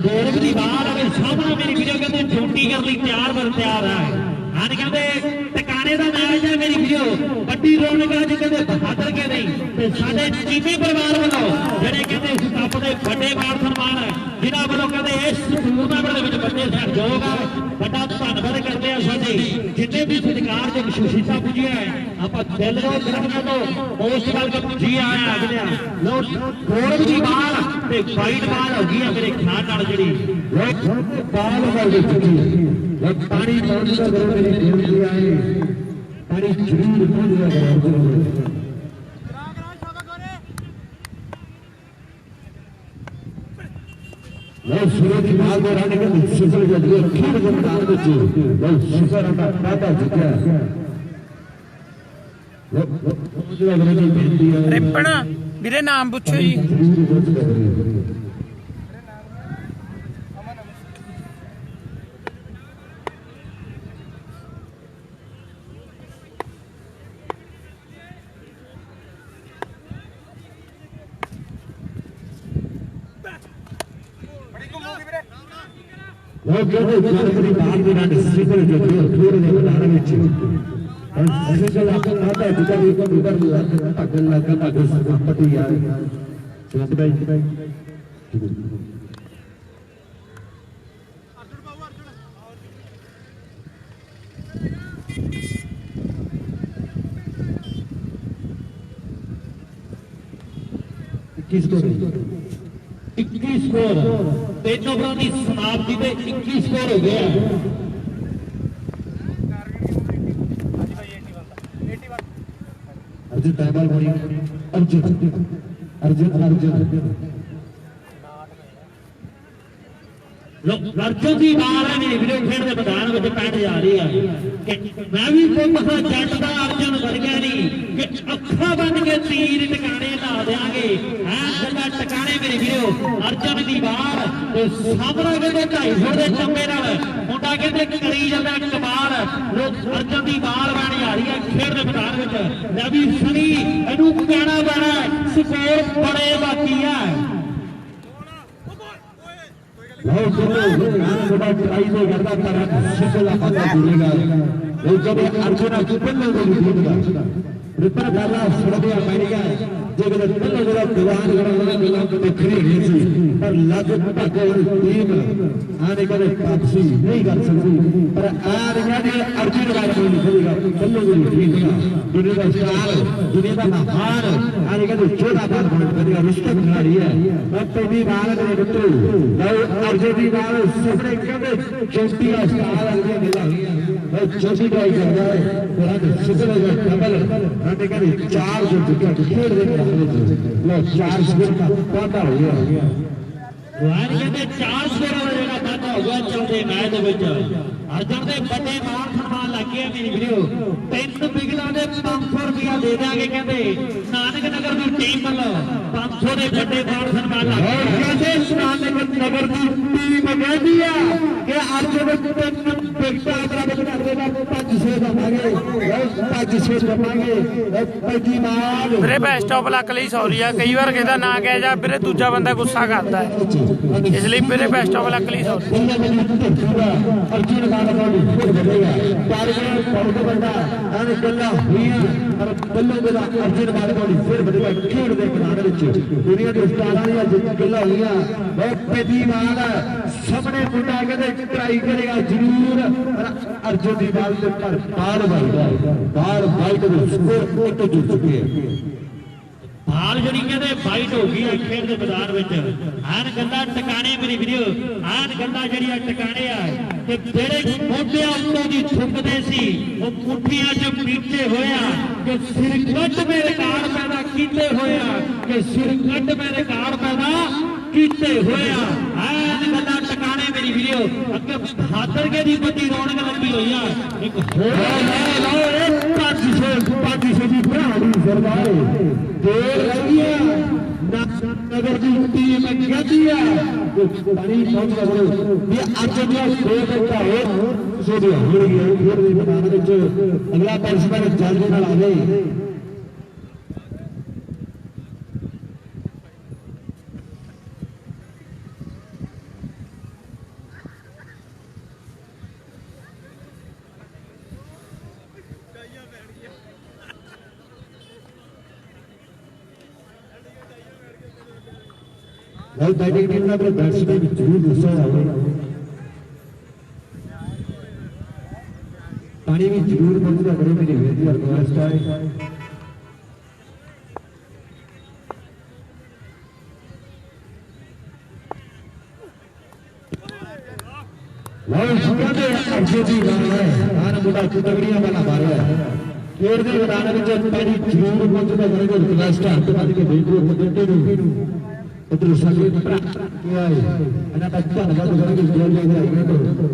ਗੌਰਵ ਦੀ ਬਾਲ ਅਗੇ ਸਾਹਮਣੇ ਮੇਰੀ ਵੀਡੀਓ ਕਹਿੰਦੇ ਛੋਟੀ ਕਰਨ ਲਈ ਤਿਆਰ ਹੈ। ਹਾਂ ਕਹਿੰਦੇ ਟਿਕਾਣੇ ਦਾ ਮੈਚ ਹੈ ਮੇਰੀ ਵੀਡੀਓ। ਵੱਡੀ ਰੌਣਕ ਅੱਜ ਕਹਿੰਦੇ ਬਹਾਦਰ ਕੇ ਨਹੀਂ ਤੇ ਸਾਡੇ ਚੀਮੇ ਪਰਿਵਾਰ ਵੱਲੋਂ ਜਿਹੜੇ ਕਹਿੰਦੇ ਕੱਪ ਦੇ ਵੱਡੇ ਮਾਣ ਸਨਮਾਨ ਹੈ, ਜਿਨ੍ਹਾਂ ਵੱਲੋਂ ਕਹਿੰਦੇ ਇਸ ਟੂਰਨਾਮੈਂਟ ਦੇ ਵਿੱਚ ਵੱਡੇ ਸਹਿਯੋਗ ਆ। ਵੱਡਾ ਧੰਨਵਾਦ ਕਰਦੇ ਆ ਸਾਡੇ ਜਿੰਨੇ ਵੀ ਸਤਿਕਾਰ ਤੇ ਵਿਸ਼ੇਸ਼ਤਾ ਪੁੱਜਿਆ ਹੈ। ਆਪਾਂ ਦਿਲ ਤੋਂ ਕਰਾਂਗੇ ਤੋਂ ਉਸ ਵੱਲ ਜੀ ਆਇਆ ਅਗਲੇ ਲੋ ਗੌਰਵ ਦੀ ਬਾਲ ਤੇ ਵਾਈਡ ਬਾਲ ਹੋ ਗਈ ਆ ਮੇਰੇ ਖਿਆਲ ਨਾਲ ਜਿਹੜੀ ਬਾਲ ਵੱਲ ਚੁੱਕੀ ਹੈ। ਪਾਣੀ ਪਾਉਣ ਦਾ ਗੌਰਵ ਮੇਰੀ ਬੇਨਤੀ ਆਏ ਪਾਣੀ ਜ਼ਰੂਰ ਪਹੁੰਚਦਾ ਗੌਰਵ। ਲਓ ਸੂਰਜ ਮਾਲ ਦੇ ਰਾਣੇ ਕੇ ਸਿਫਰ ਜੱਦੀ ਖੇਡ ਦੇ ਮੈਦਾਨ ਵਿੱਚ ਲਓ ਸਿਫਰ ਦਾ ਪਾਤਾ ਚੁੱਕਿਆ। ਜਿਹੜਾ ਗੌਰਵ ਦੀ ਬੇਨਤੀ ਹੈ ਰਿਪਨ ਵੀਰੇ ਨਾਮ ਪੁੱਛੋ ਜੀ। ਉਹ ਕਹਿੰਦੇ ਜਨਵਰੀ ਬਾਹਰ ਦੇ ਨਾਲ ਸਿਫਰ ਜੱਦੀ ਖੇਡ ਦੇ ਮੈਦਾਨ ਵਿੱਚ ਸਿਫਰ ਦਾ ਪਾਤਾ ਚੁੱਕਿਆ ਵੀ ਕੋਈ ਉਧਰ ਭੱਜਣ ਲੱਗਾ ਭੱਜ ਸੰਪਤੀ ਯਾਰ ਚੰਦ ਭਾਈ इक्कीस स्कोर तीन ओवरों की समाप्ति पे 21 स्कोर हो गया। अर्जुन टाइमर बनी अर्जुन अर्जुन अर्जुन अर्जुन की बाल है मेरी वीडियो खेल के मैदान में पैट जा रही है कि मैं भी मसा जट का अर्जुन बन गया नहीं कि अखा बन के तीर टिकाने ला देंगे है टिकाने मेरी वीडियो अर्जुन की बाल सामने कहते 250 के चंबे मुंडा कहते करी जाता कमाल लोग अर्जुन की बाल बन जा रही है खेल के मैदान में मैं भी सनी इनू कहना पैना स्कोर बड़े बाकी है। ਲਓ ਚਲੋ ਬੜਾ ਟਰਾਈ ਦੇ ਕਰਦਾ ਪਰ ਸਿੱਧਾ ਪਤਾ ਜੁੜੇਗਾ ਉਹ ਕਦੇ ਅਰਜੁਨਾ ਕੁੱਪਨ ਨੂੰ ਜੁੜੇਗਾ ਰਿਪਰ ਗਾਲਾ ਸੁਣਿਆ ਪੈਣੀਗਾ ਜੇ ਕਦੇ ਪਹਿਲਾਂ ਜਿਹੜਾ ਦੀਵਾਨ ਕਰਨ ਵਾਲਾ ਗੱਲਾਂ ਤੋਂ ਵੱਖਰੀ ਨਹੀਂ ਸੀ ਪਰ ਲੱਗ ਭਾਗੇ ਟੀਮ ਆਨੇ ਕਦੇ ਵਾਪਸੀ ਨਹੀਂ ਕਰ ਸਕਦੀ ਪਰ ਆਰ ਜਿਹੜੇ ਅਰਜੁਨ ਬਾਰੇ ਕੋਈ ਲਿਖੇਗਾ ਪਹਿਲਾਂ ਜਿਹੜੀ ਟੀਮ ਦਾ ਦੁਨੀਆ ਦਾ ਸਟਾਰ ਦੁਨੀਆ ਦਾ ਮਹਾਨ ਆਨੇ ਕਦੇ ਛੋਟਾ ਬਾਤ ਬਣ ਕਰੇਗਾ ਰਿਸ਼ਤਾ ਖਿਲਾੜੀ ਹੈ ਮੈਂ ਪਹਿਲੀ ਵਾਰ ਦੇ ਮਿੱਤਰੋ ਲਓ ਅਰਜੁਨ ਦੀ ਨਾਲ ਸੁਪਨੇ ਕਹਿੰਦੇ ਚੌਥੀ ਸਟਾਰ ਵਾਲੀਆਂ ਗੱਲਾਂ ਹੋਈਆਂ ਮੈਂ ਚੌਥੀ ਟਰਾਈ ਕਰਦਾ ਹੈ ਪਰ ਸਿੱਧੇ ਦਾ ਡਬਲ ਆਨੇ ਕਦੇ ਚਾਰ ਜੋ ਚੁੱਕਿਆ ਖੇਡ ਦੇ ਲੋ 4 ਸਕੋਰ ਦਾ ਵਾਧਾ ਹੋ ਗਿਆ ਵਾਰ ਕਹਿੰਦੇ 4 ਸਕੋਰ ਦਾ ਜਿਹੜਾ ਵਾਧਾ ਹੋ ਗਿਆ ਚੌਥੇ ਮੈਚ ਦੇ ਵਿੱਚ ਅਰਜਨ ਦੇ ਵੱਡੇ ਮਾਣ ਸਨਮਾਨ ਲੱਗੇ ਆ ਮੇਰੀ ਵੀਡੀਓ 3 ਬਿਗਲਾਂ ਦੇ 500 ਰੁਪਇਆ ਦੇ ਦਾਂਗੇ ਕਹਿੰਦੇ ਨਾਨਕ ਨਗਰ ਦੀ ਟੀਮ ਵੱਲੋਂ 500 ਦੇ ਵੱਡੇ ਮਾਣ ਸਨਮਾਨ ਲੱਗੇ ਕਹਿੰਦੇ ਨਾਨਕ ਨਗਰ ਦੀ ਟੀਮ ਕਹਿੰਦੀ ਆ ਕਿ ਅਰਜਨ ਦੇ 3 ਬਿਗਟਾਂ ਬਰਾਬਰ ਕਰਦੇ ਦਾ 500 ਦਵਾਂਗੇ 500 ਦਵਾਂਗੇ ਪਹਿਲੀ ਮਾਰ ਵੀਰੇ ਬੈਸਟ ਆਫ ਲੱਕ ਲਈ ਸੌਰੀ ਆ ਕਈ ਵਾਰ ਕਹਿੰਦਾ ਨਾ ਕਹਿ ਜਾ ਵੀਰੇ ਦੂਜਾ ਬੰਦਾ ਗੁੱਸਾ ਕਰਦਾ ਹੈ ਇਸ ਲਈ ਵੀਰੇ ਬੈਸਟ ਆਫ ਲੱਕ ਲਈ ਸੌਰੀ ਅਰਜੁਨ ਨਾਲ ਫਿਰ ਵਧੇਗਾ ਕਾਰਗਰ ਪੌੜ ਬੰਦਾ ਐਨ ਗੱਲਾਂ ਹੋਈਆਂ ਪਰ ਬੱਲੋ ਬੱਲਾ ਅਰਜੁਨ ਨਾਲ ਫਿਰ ਵਧੇਗਾ ਖੇਡ ਦੇ ਮੈਦਾਨ ਵਿੱਚ ਦੁਨੀਆ ਦੇ ਸਟਾਰਾਂ ਦੀਆਂ ਗੱਲਾਂ ਹੋਈਆਂ ਬਹੁਤ ਪਹਿਲੀ ਵਾਰ ਸਾਹਮਣੇ ਮੁੰਡਾ ਕਹਿੰਦੇ ਟਰਾਈ ਕਰੇਗਾ ਜ਼ਰੂਰ ਅਰਜੁਨ ਦੀ ਬਾਲ ਦੇ ਪਰ ਬਾਲ ਵੱਜਦਾ ਬਾਲ ਵਾਈਟ ਦੇ ਸਕੋਰ ਇੱਕ ਜੁੜ ਚੁੱਕੇ ਹੈ ਹਾਲ ਜਿਹੜੀ ਕਹਿੰਦੇ ਫਾਈਟ ਹੋ ਗਈ ਹੈ ਖੇਡ ਦੇ ਮੈਦਾਨ ਵਿੱਚ ਆਨ ਗੱਲਾਂ ਟਿਕਾਣੇ ਮੇਰੀ ਵੀਡੀਓ ਆਨ ਗੱਲਾਂ ਜਿਹੜੀਆਂ ਟਿਕਾਣੇ ਆ ਕਿ ਜਿਹੜੇ ਮੋਢਿਆਂ ਉੱਤੋਂ ਦੀ ਥੁੱਕਦੇ ਸੀ ਉਹ ਮੁੱਠੀਆਂ 'ਚ ਪੀਚੇ ਹੋਇਆ ਕਿ ਸਿਰ ਕੱਢ ਮੇਰੇ ਰਿਕਾਰਡ ਪੈਦਾ ਕੀਤੇ ਹੋਇਆ ਕਿ ਸਿਰ ਕੱਢ ਮੇਰੇ ਰਿਕਾਰਡ ਪੈਦਾ ਕੀਤੇ ਹੋਇਆ ਆਨ ਗੱਲਾਂ ਟਿਕਾਣੇ ਮੇਰੀ ਵੀਡੀਓ ਅੱਗੇ ਬਹਾਦਰਗੇ ਦੀ ਵੱਡੀ ਰੌਣਕ ਲੱਗੀ ਹੋਈ ਆ ਇੱਕ ਹੋਰ ਲਾਓ 500 ਦੀ ਭਰਾ ਦੀ ਸਰਦਾਰ ਦੇਰ ਲੱਗੀਆਂ ਨਗਰ ਦੀ ਟੀਮ ਕਹਿੰਦੀ ਆ ਪਾਣੀ ਪਹੁੰਚ ਗਿਆ ਵੀ ਅੱਜ ਦੀਆਂ 2 ਘੰਟਾ ਹੋਰ ਸੋਧੀ ਹੋਣਗੀਆਂ ਫਿਰ ਦੇ ਮੈਦਾਨ ਵਿੱਚ ਅਗਲਾ ਬੈਟਸਮੈਨ ਜਲਦੀ ਨਾਲ ਆ ਜਾਏ भाई बैटिंग टीम ने अपने बैट्समैन जरूर गुस्सा आवे पानी भी जरूर पहुंचता करो मेरी बेनती और रिक्वेस्ट है अर्जुन जी है मुंडा तगड़िया वाला मारिया खेड के मैदान में पानी जरूर पहुंचता करो रिक्वेस्ट है बिल्कुल उधर साले क्या है अना बच्चा लगा तो करेंगे जेल ले जाएंगे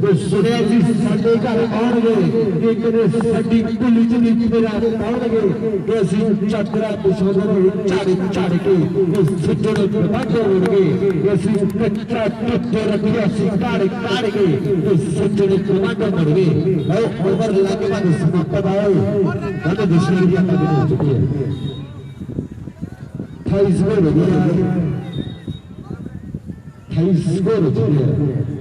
तो सुनिया जी साडे घर आउणगे कि कदे साडी कुली च नी तेरा आउणगे कि ਅਸੀਂ ਚਾਦਰਾ ਪੁੱਛੋਗੇ ਝਾੜੀ ਝਾੜ ਕੇ ਉਹ ਸਿੱਧੇ ਨੂੰ ਬਾਹਰ ਹੋਣਗੇ ਕਿ ਅਸੀਂ ਕੱਚਾ ਟੁੱਟੇ ਰੱਖਿਆ ਸੀ ਕਾੜ ਕਾੜ ਕੇ ਉਹ ਸਿੱਧੇ ਨੂੰ ਬਾਹਰ ਹੋਣਗੇ ਉਹ ਓਵਰ ਲਾ ਕੇ ਬਾਅਦ ਸਮਾਪਤ ਆਏ ਕਹਿੰਦੇ ਦੂਸਰੀ ਦੀ ਆਪਾਂ ਹੋ ਚੁੱਕੀ ਹੈ 28 ਗੋਲ ਹੋ ਗਏ 28 ਗੋਲ ਹੋ ਚੁੱਕੇ ਹੈ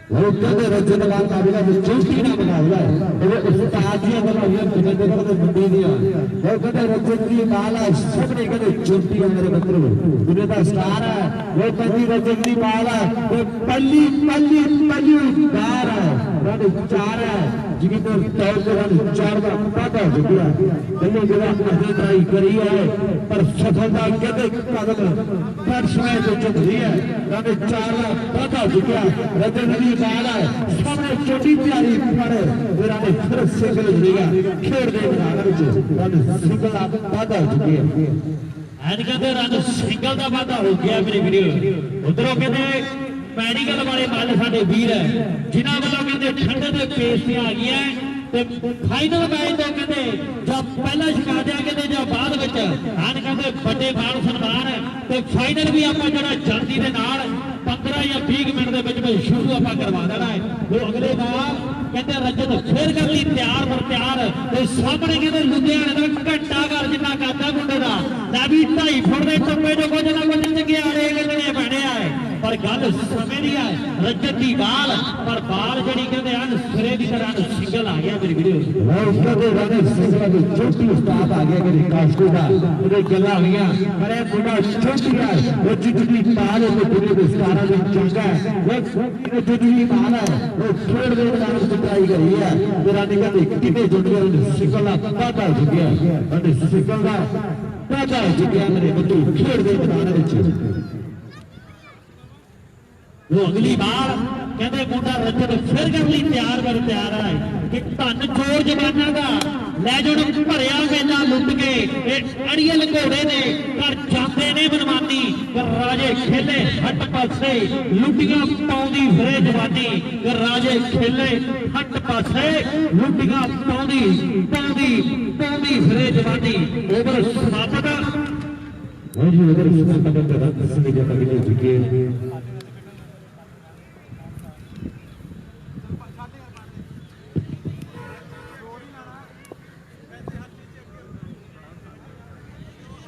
वो कहते रजत लाल काबिला में चौथी ना मुकाबला है वो उस्ताद जी वाला ये बंदे को तो बंदी दिया वो कहते रजत की बाल है सबने कहते चौथी है मेरे मित्र दुनिया का स्टार है वो कहती रजत की बाल है वो पल्ली पल्ली पल्ली स्टार है रन 4 है जिगर तौर पर रन 4 का पता हो गया पहले जगह अपनी ट्राई करी है पर सफलता कहते कदम बैट्समैन को चुक रही है रन 4 का पता हो गया रजत की सामने छोटी प्यारी पर मेरा ने फिर सिंगल जुड़ेगा खेल दे मैदान में सिंगल वादा हो चुकी है ਐਨ ਕਹਿੰਦੇ ਰਨ ਸਿੰਗਲ ਦਾ ਵਾਧਾ ਹੋ ਗਿਆ ਮੇਰੀ ਵੀਡੀਓ ਉਧਰੋਂ ਕਹਿੰਦੇ ਮੈਡੀਕਲ ਵਾਲੇ ਮੱਲ ਸਾਡੇ ਵੀਰ ਹੈ ਜਿਨ੍ਹਾਂ ਵੱਲੋਂ ਕਹਿੰਦੇ ਠੰਡੇ ਦੇ ਪੇਸ ਤੇ ਆ ਗਈਆਂ ਤੇ ਫਾਈਨਲ ਮੈਚ ਤੋਂ ਕਹਿੰਦੇ ਜਾਂ ਪਹਿਲਾ ਛਕਾ ਦਿਆ ਕਹਿੰਦੇ ਜਾਂ ਬਾਅਦ ਵਿੱਚ ਐਨ ਕਹਿੰਦੇ ਵੱਡੇ ਮਾਣ ਸਨਮਾਨ ਤੇ ਫਾਈਨਲ ਵੀ ਆਪਾਂ ਜਿਹੜਾ ਜਲਦੀ ਦੇ ਨਾਲ 15 ਜਾਂ 20 ਮਿੰਟ ਦੇ ਵਿੱਚ ਸ਼ੁਰੂ ਆਪਾਂ ਕਰਵਾ ਦੇਣਾ ਹੈ। ਉਹ ਅਗਲੇ ਨਾਲ ਕਹਿੰਦੇ ਰਜਤ ਫੇਰ ਕਰ ਲਈ ਤਿਆਰ ਪਰ ਤਿਆਰ ਤੇ ਸਾਹਮਣੇ ਕਹਿੰਦੇ ਲੁਧਿਆਣੇ ਦਾ ਘੰਟਾ ਘਰ ਜਿੰਨਾ ਕਰਦਾ ਮੁੰਡੇ ਦਾ ਲੈ ਵੀ 2.5 ਫੁੱਟ ਦੇ ਟੱਪੇ ਜੋ ਕੁਝ ਨਾ ਕੁਝ ਚੰਗਿਆੜੇ ਗੱਲਣੇ ਬਣਿਆ ਹੈ। ਪਰ ਗੱਲ ਸਮੇਂ ਦੀ ਹੈ ਰਜਤ ਦੀ ਬਾਲ ਪਰ ਬਾਲ ਜਿਹੜੀ ਕਹਿੰਦੇ ਹਨ ਸਿਰੇ ਦੀ ਤਰ੍ਹਾਂ ਸਿੰਗਲ ਆ ਗਿਆ ਮੇਰੀ ਵੀਡੀਓ ਉਸਦੇ ਦੇ ਰਾਣੇ ਸਿੰਗਲ ਦੇ ਛੋਟੀ ਉਸਤਾਦ ਆ ਗਿਆ ਕਿ ਕਾਸ਼ਕੋ ਦਾ ਉਹਦੇ ਗੱਲਾਂ ਹੋਈਆਂ ਪਰ ਇਹ ਮੁੰਡਾ ਛੋਟੀ ਹੈ ਉਹ ਜਿੱਤਦੀ ਬਾਲ ਉਹ ਪੂਰੇ ਦੇ ਸਤਾਰਾਂ ਦੇ ਚੰਗਾ ਹੈ ਉਹ ਜਿੱਤਦੀ ਬਾਲ ਹੈ ਉਹ ਖੇਡ ਦੇ ਨਾਲ ਟਰਾਈ ਕਰੀ ਹੈ ਮੇਰਾ ਨਿਕਲ ਕਿਤੇ ਜੁੜਿਆ ਸਿੰਗਲ ਦਾ ਪਾਟਾ ਚੁੱਕਿਆ ਅਤੇ ਸਿੰਗਲ ਦਾ ਪਾਟਾ ਚੁੱਕਿਆ ਮੇਰੇ ਬੱਚੇ ਖੇਡ ਦੇ ਮੈਦਾਨ ਵਿੱਚ ਉਹ ਅਗਲੀ ਵਾਰ ਕਹਿੰਦੇ ਮੁੰਡਾ ਰਜਤ ਫਿਰ ਕਰਨ ਲਈ ਤਿਆਰ ਬਰ ਤਿਆਰ ਹੈ ਕਿ ਧੰਨ ਚੋਰ ਜਵਾਨਾਂ ਦਾ ਲੈ ਜਾਣ ਭਰਿਆ ਮੇਲਾ ਲੁੱਟ ਕੇ ਇਹ ਅੜੀਅਲ ਘੋੜੇ ਨੇ ਘਰ ਜਾਂਦੇ ਨੇ ਮਨਮਾਨੀ ਰਾਜੇ ਖੇਲੇ ਹੱਟ ਪਾਸੇ ਲੁੱਟੀਆਂ ਪਾਉਂਦੀ ਫਿਰੇ ਜਵਾਨੀ ਰਾਜੇ ਖੇਲੇ ਹੱਟ ਪਾਸੇ ਲੁੱਟੀਆਂ ਪਾਉਂਦੀ ਫਿਰੇ ਜਵਾਨੀ ਓਵਰ ਸਮਾਪਤ ਉਹ ਜੀ ਉਧਰ ਸੁਪਰ ਕਬੱਡੀ ਦਾ ਤਸਵੀਰ ਜਿਹਾ ਕਿ ਜਿੱਕੇ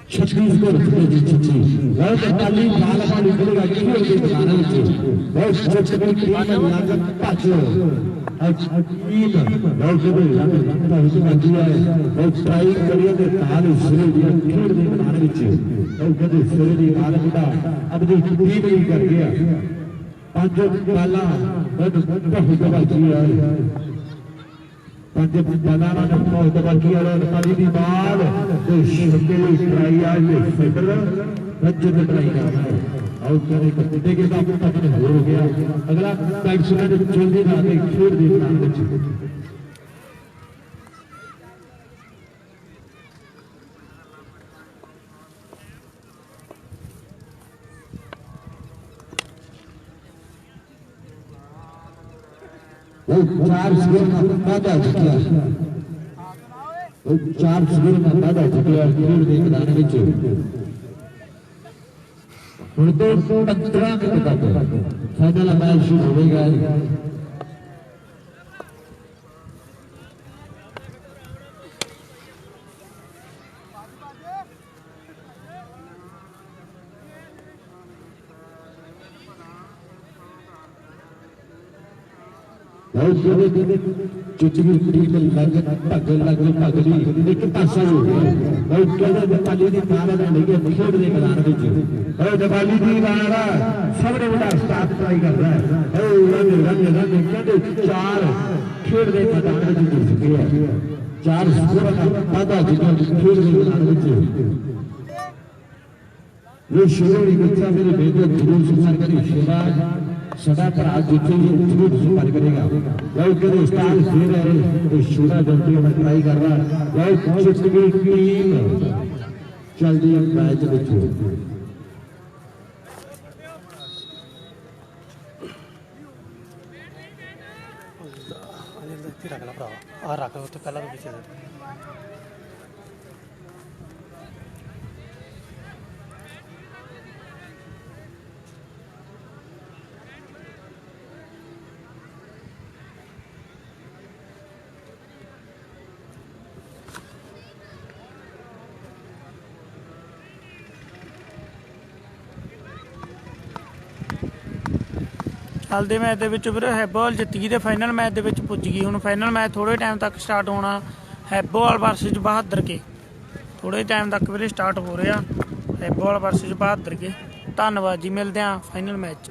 छत्तीसगढ़ की चिट्ठी बहुत अकाली बाल पानी बोलेगा कि वो भी बताना चाहिए बहुत छत्तीसगढ़ की टीम लागत पाचो और टीम बहुत बड़ी लागत का हिस्सा दिया है बहुत ट्राई करिए तो ताल सिरे दिया खेल दे बनाने चाहिए और कदे सिरे दी बाल मुंडा अब दी टीम ही कर गया पांच बाला बहुत बाकी है पंज बाला ने बहुत बाकी है नेपाली दी बाल तो शिवके लिए ट्राई आज फिकर रज्जत में ट्राई करना है और करे कत्ते के साथ अपने हो गया अगला बैट्समैन जल्दी ना दे खेल दे बनाने चाहिए वो 4 स्कोर में पैदा किया वो 4 स्कोर में पैदा किया खेल दे मैदान ਵਿੱਚ ਹੁਣ ਤੋਂ 15 ਮਿੰਟ ਤੱਕ ਫਾਈਨਲ ਮੈਚ ਸ਼ੁਰੂ ਹੋਵੇਗਾ ਚੁੱਚੀ ਟੀਮ ਭੱਗਦੀ ਇੱਕ ਪਾਸਾ ਹੋ ਗਿਆ ਬਹੁਤ ਕਹਿੰਦੇ नेपाली ਦੀ ਬਾਲ ਨੇ ਨਹੀਂ ਖੇਡ ਦੇ ਮੈਦਾਨ ਵਿੱਚ ਉਹ नेपाली ਦੀ ਬਾਲ ਸਭ ਤੋਂ ਵੱਡਾ ਸਟਾਰਟ ਟਰਾਈ ਕਰਦਾ ਹੈ ਉਹ ਰੰਗ ਕਹਿੰਦੇ 4 ਖੇਡ ਦੇ ਮੈਦਾਨ ਵਿੱਚ ਜੁੜ ਚੁੱਕੇ ਹੈ 4 ਸਕੋਰ ਦਾ ਵਾਧਾ ਜਿਹੜਾ ਖੇਡ ਦੇ ਮੈਦਾਨ ਵਿੱਚ ਇਹ ਸ਼ੁਰੂ ਦੀ ਬੱਚਾ ਮੇਰੇ ਬੇਟੇ ਜ਼ਰੂਰ ਸੁਣਾਰ ਕਰੀ ਸ਼ਿਵਾਜ सदा पर आज जरूर सुपार करेगा बहुत के उस्ताद फिर है शूरा जल्दी में ट्राई कर रहा है बहुत टीम चलती है मैच में रख ला भरा आ रख लो तो पहला तो पीछे ਕੱਲ੍ਹ ਦੇ ਮੈਚ ਦੇ ਵਿੱਚ ਵੀਰੇ ਹੈਬੋਵਾਲ ਜਿੱਤ ਗਈ ਤੇ ਫਾਈਨਲ ਮੈਚ ਦੇ ਵਿੱਚ ਪੁੱਜ ਗਈ। ਹੁਣ ਫਾਈਨਲ ਮੈਚ ਥੋੜੇ ਟਾਈਮ ਤੱਕ ਸਟਾਰਟ ਹੋਣਾ ਹੈਬੋਵਾਲ ਵਰਸਸ ਬਹਾਦਰ ਕੇ ਥੋੜੇ ਟਾਈਮ ਤੱਕ ਵੀਰੇ ਸਟਾਰਟ ਹੋ ਰਿਹਾ ਹੈਬੋਵਾਲ ਵਰਸਸ ਬਹਾਦਰ ਕੇ। ਧੰਨਵਾਦ ਜੀ, ਮਿਲਦੇ ਹਾਂ ਫਾਈਨਲ ਮੈਚ 'ਚ।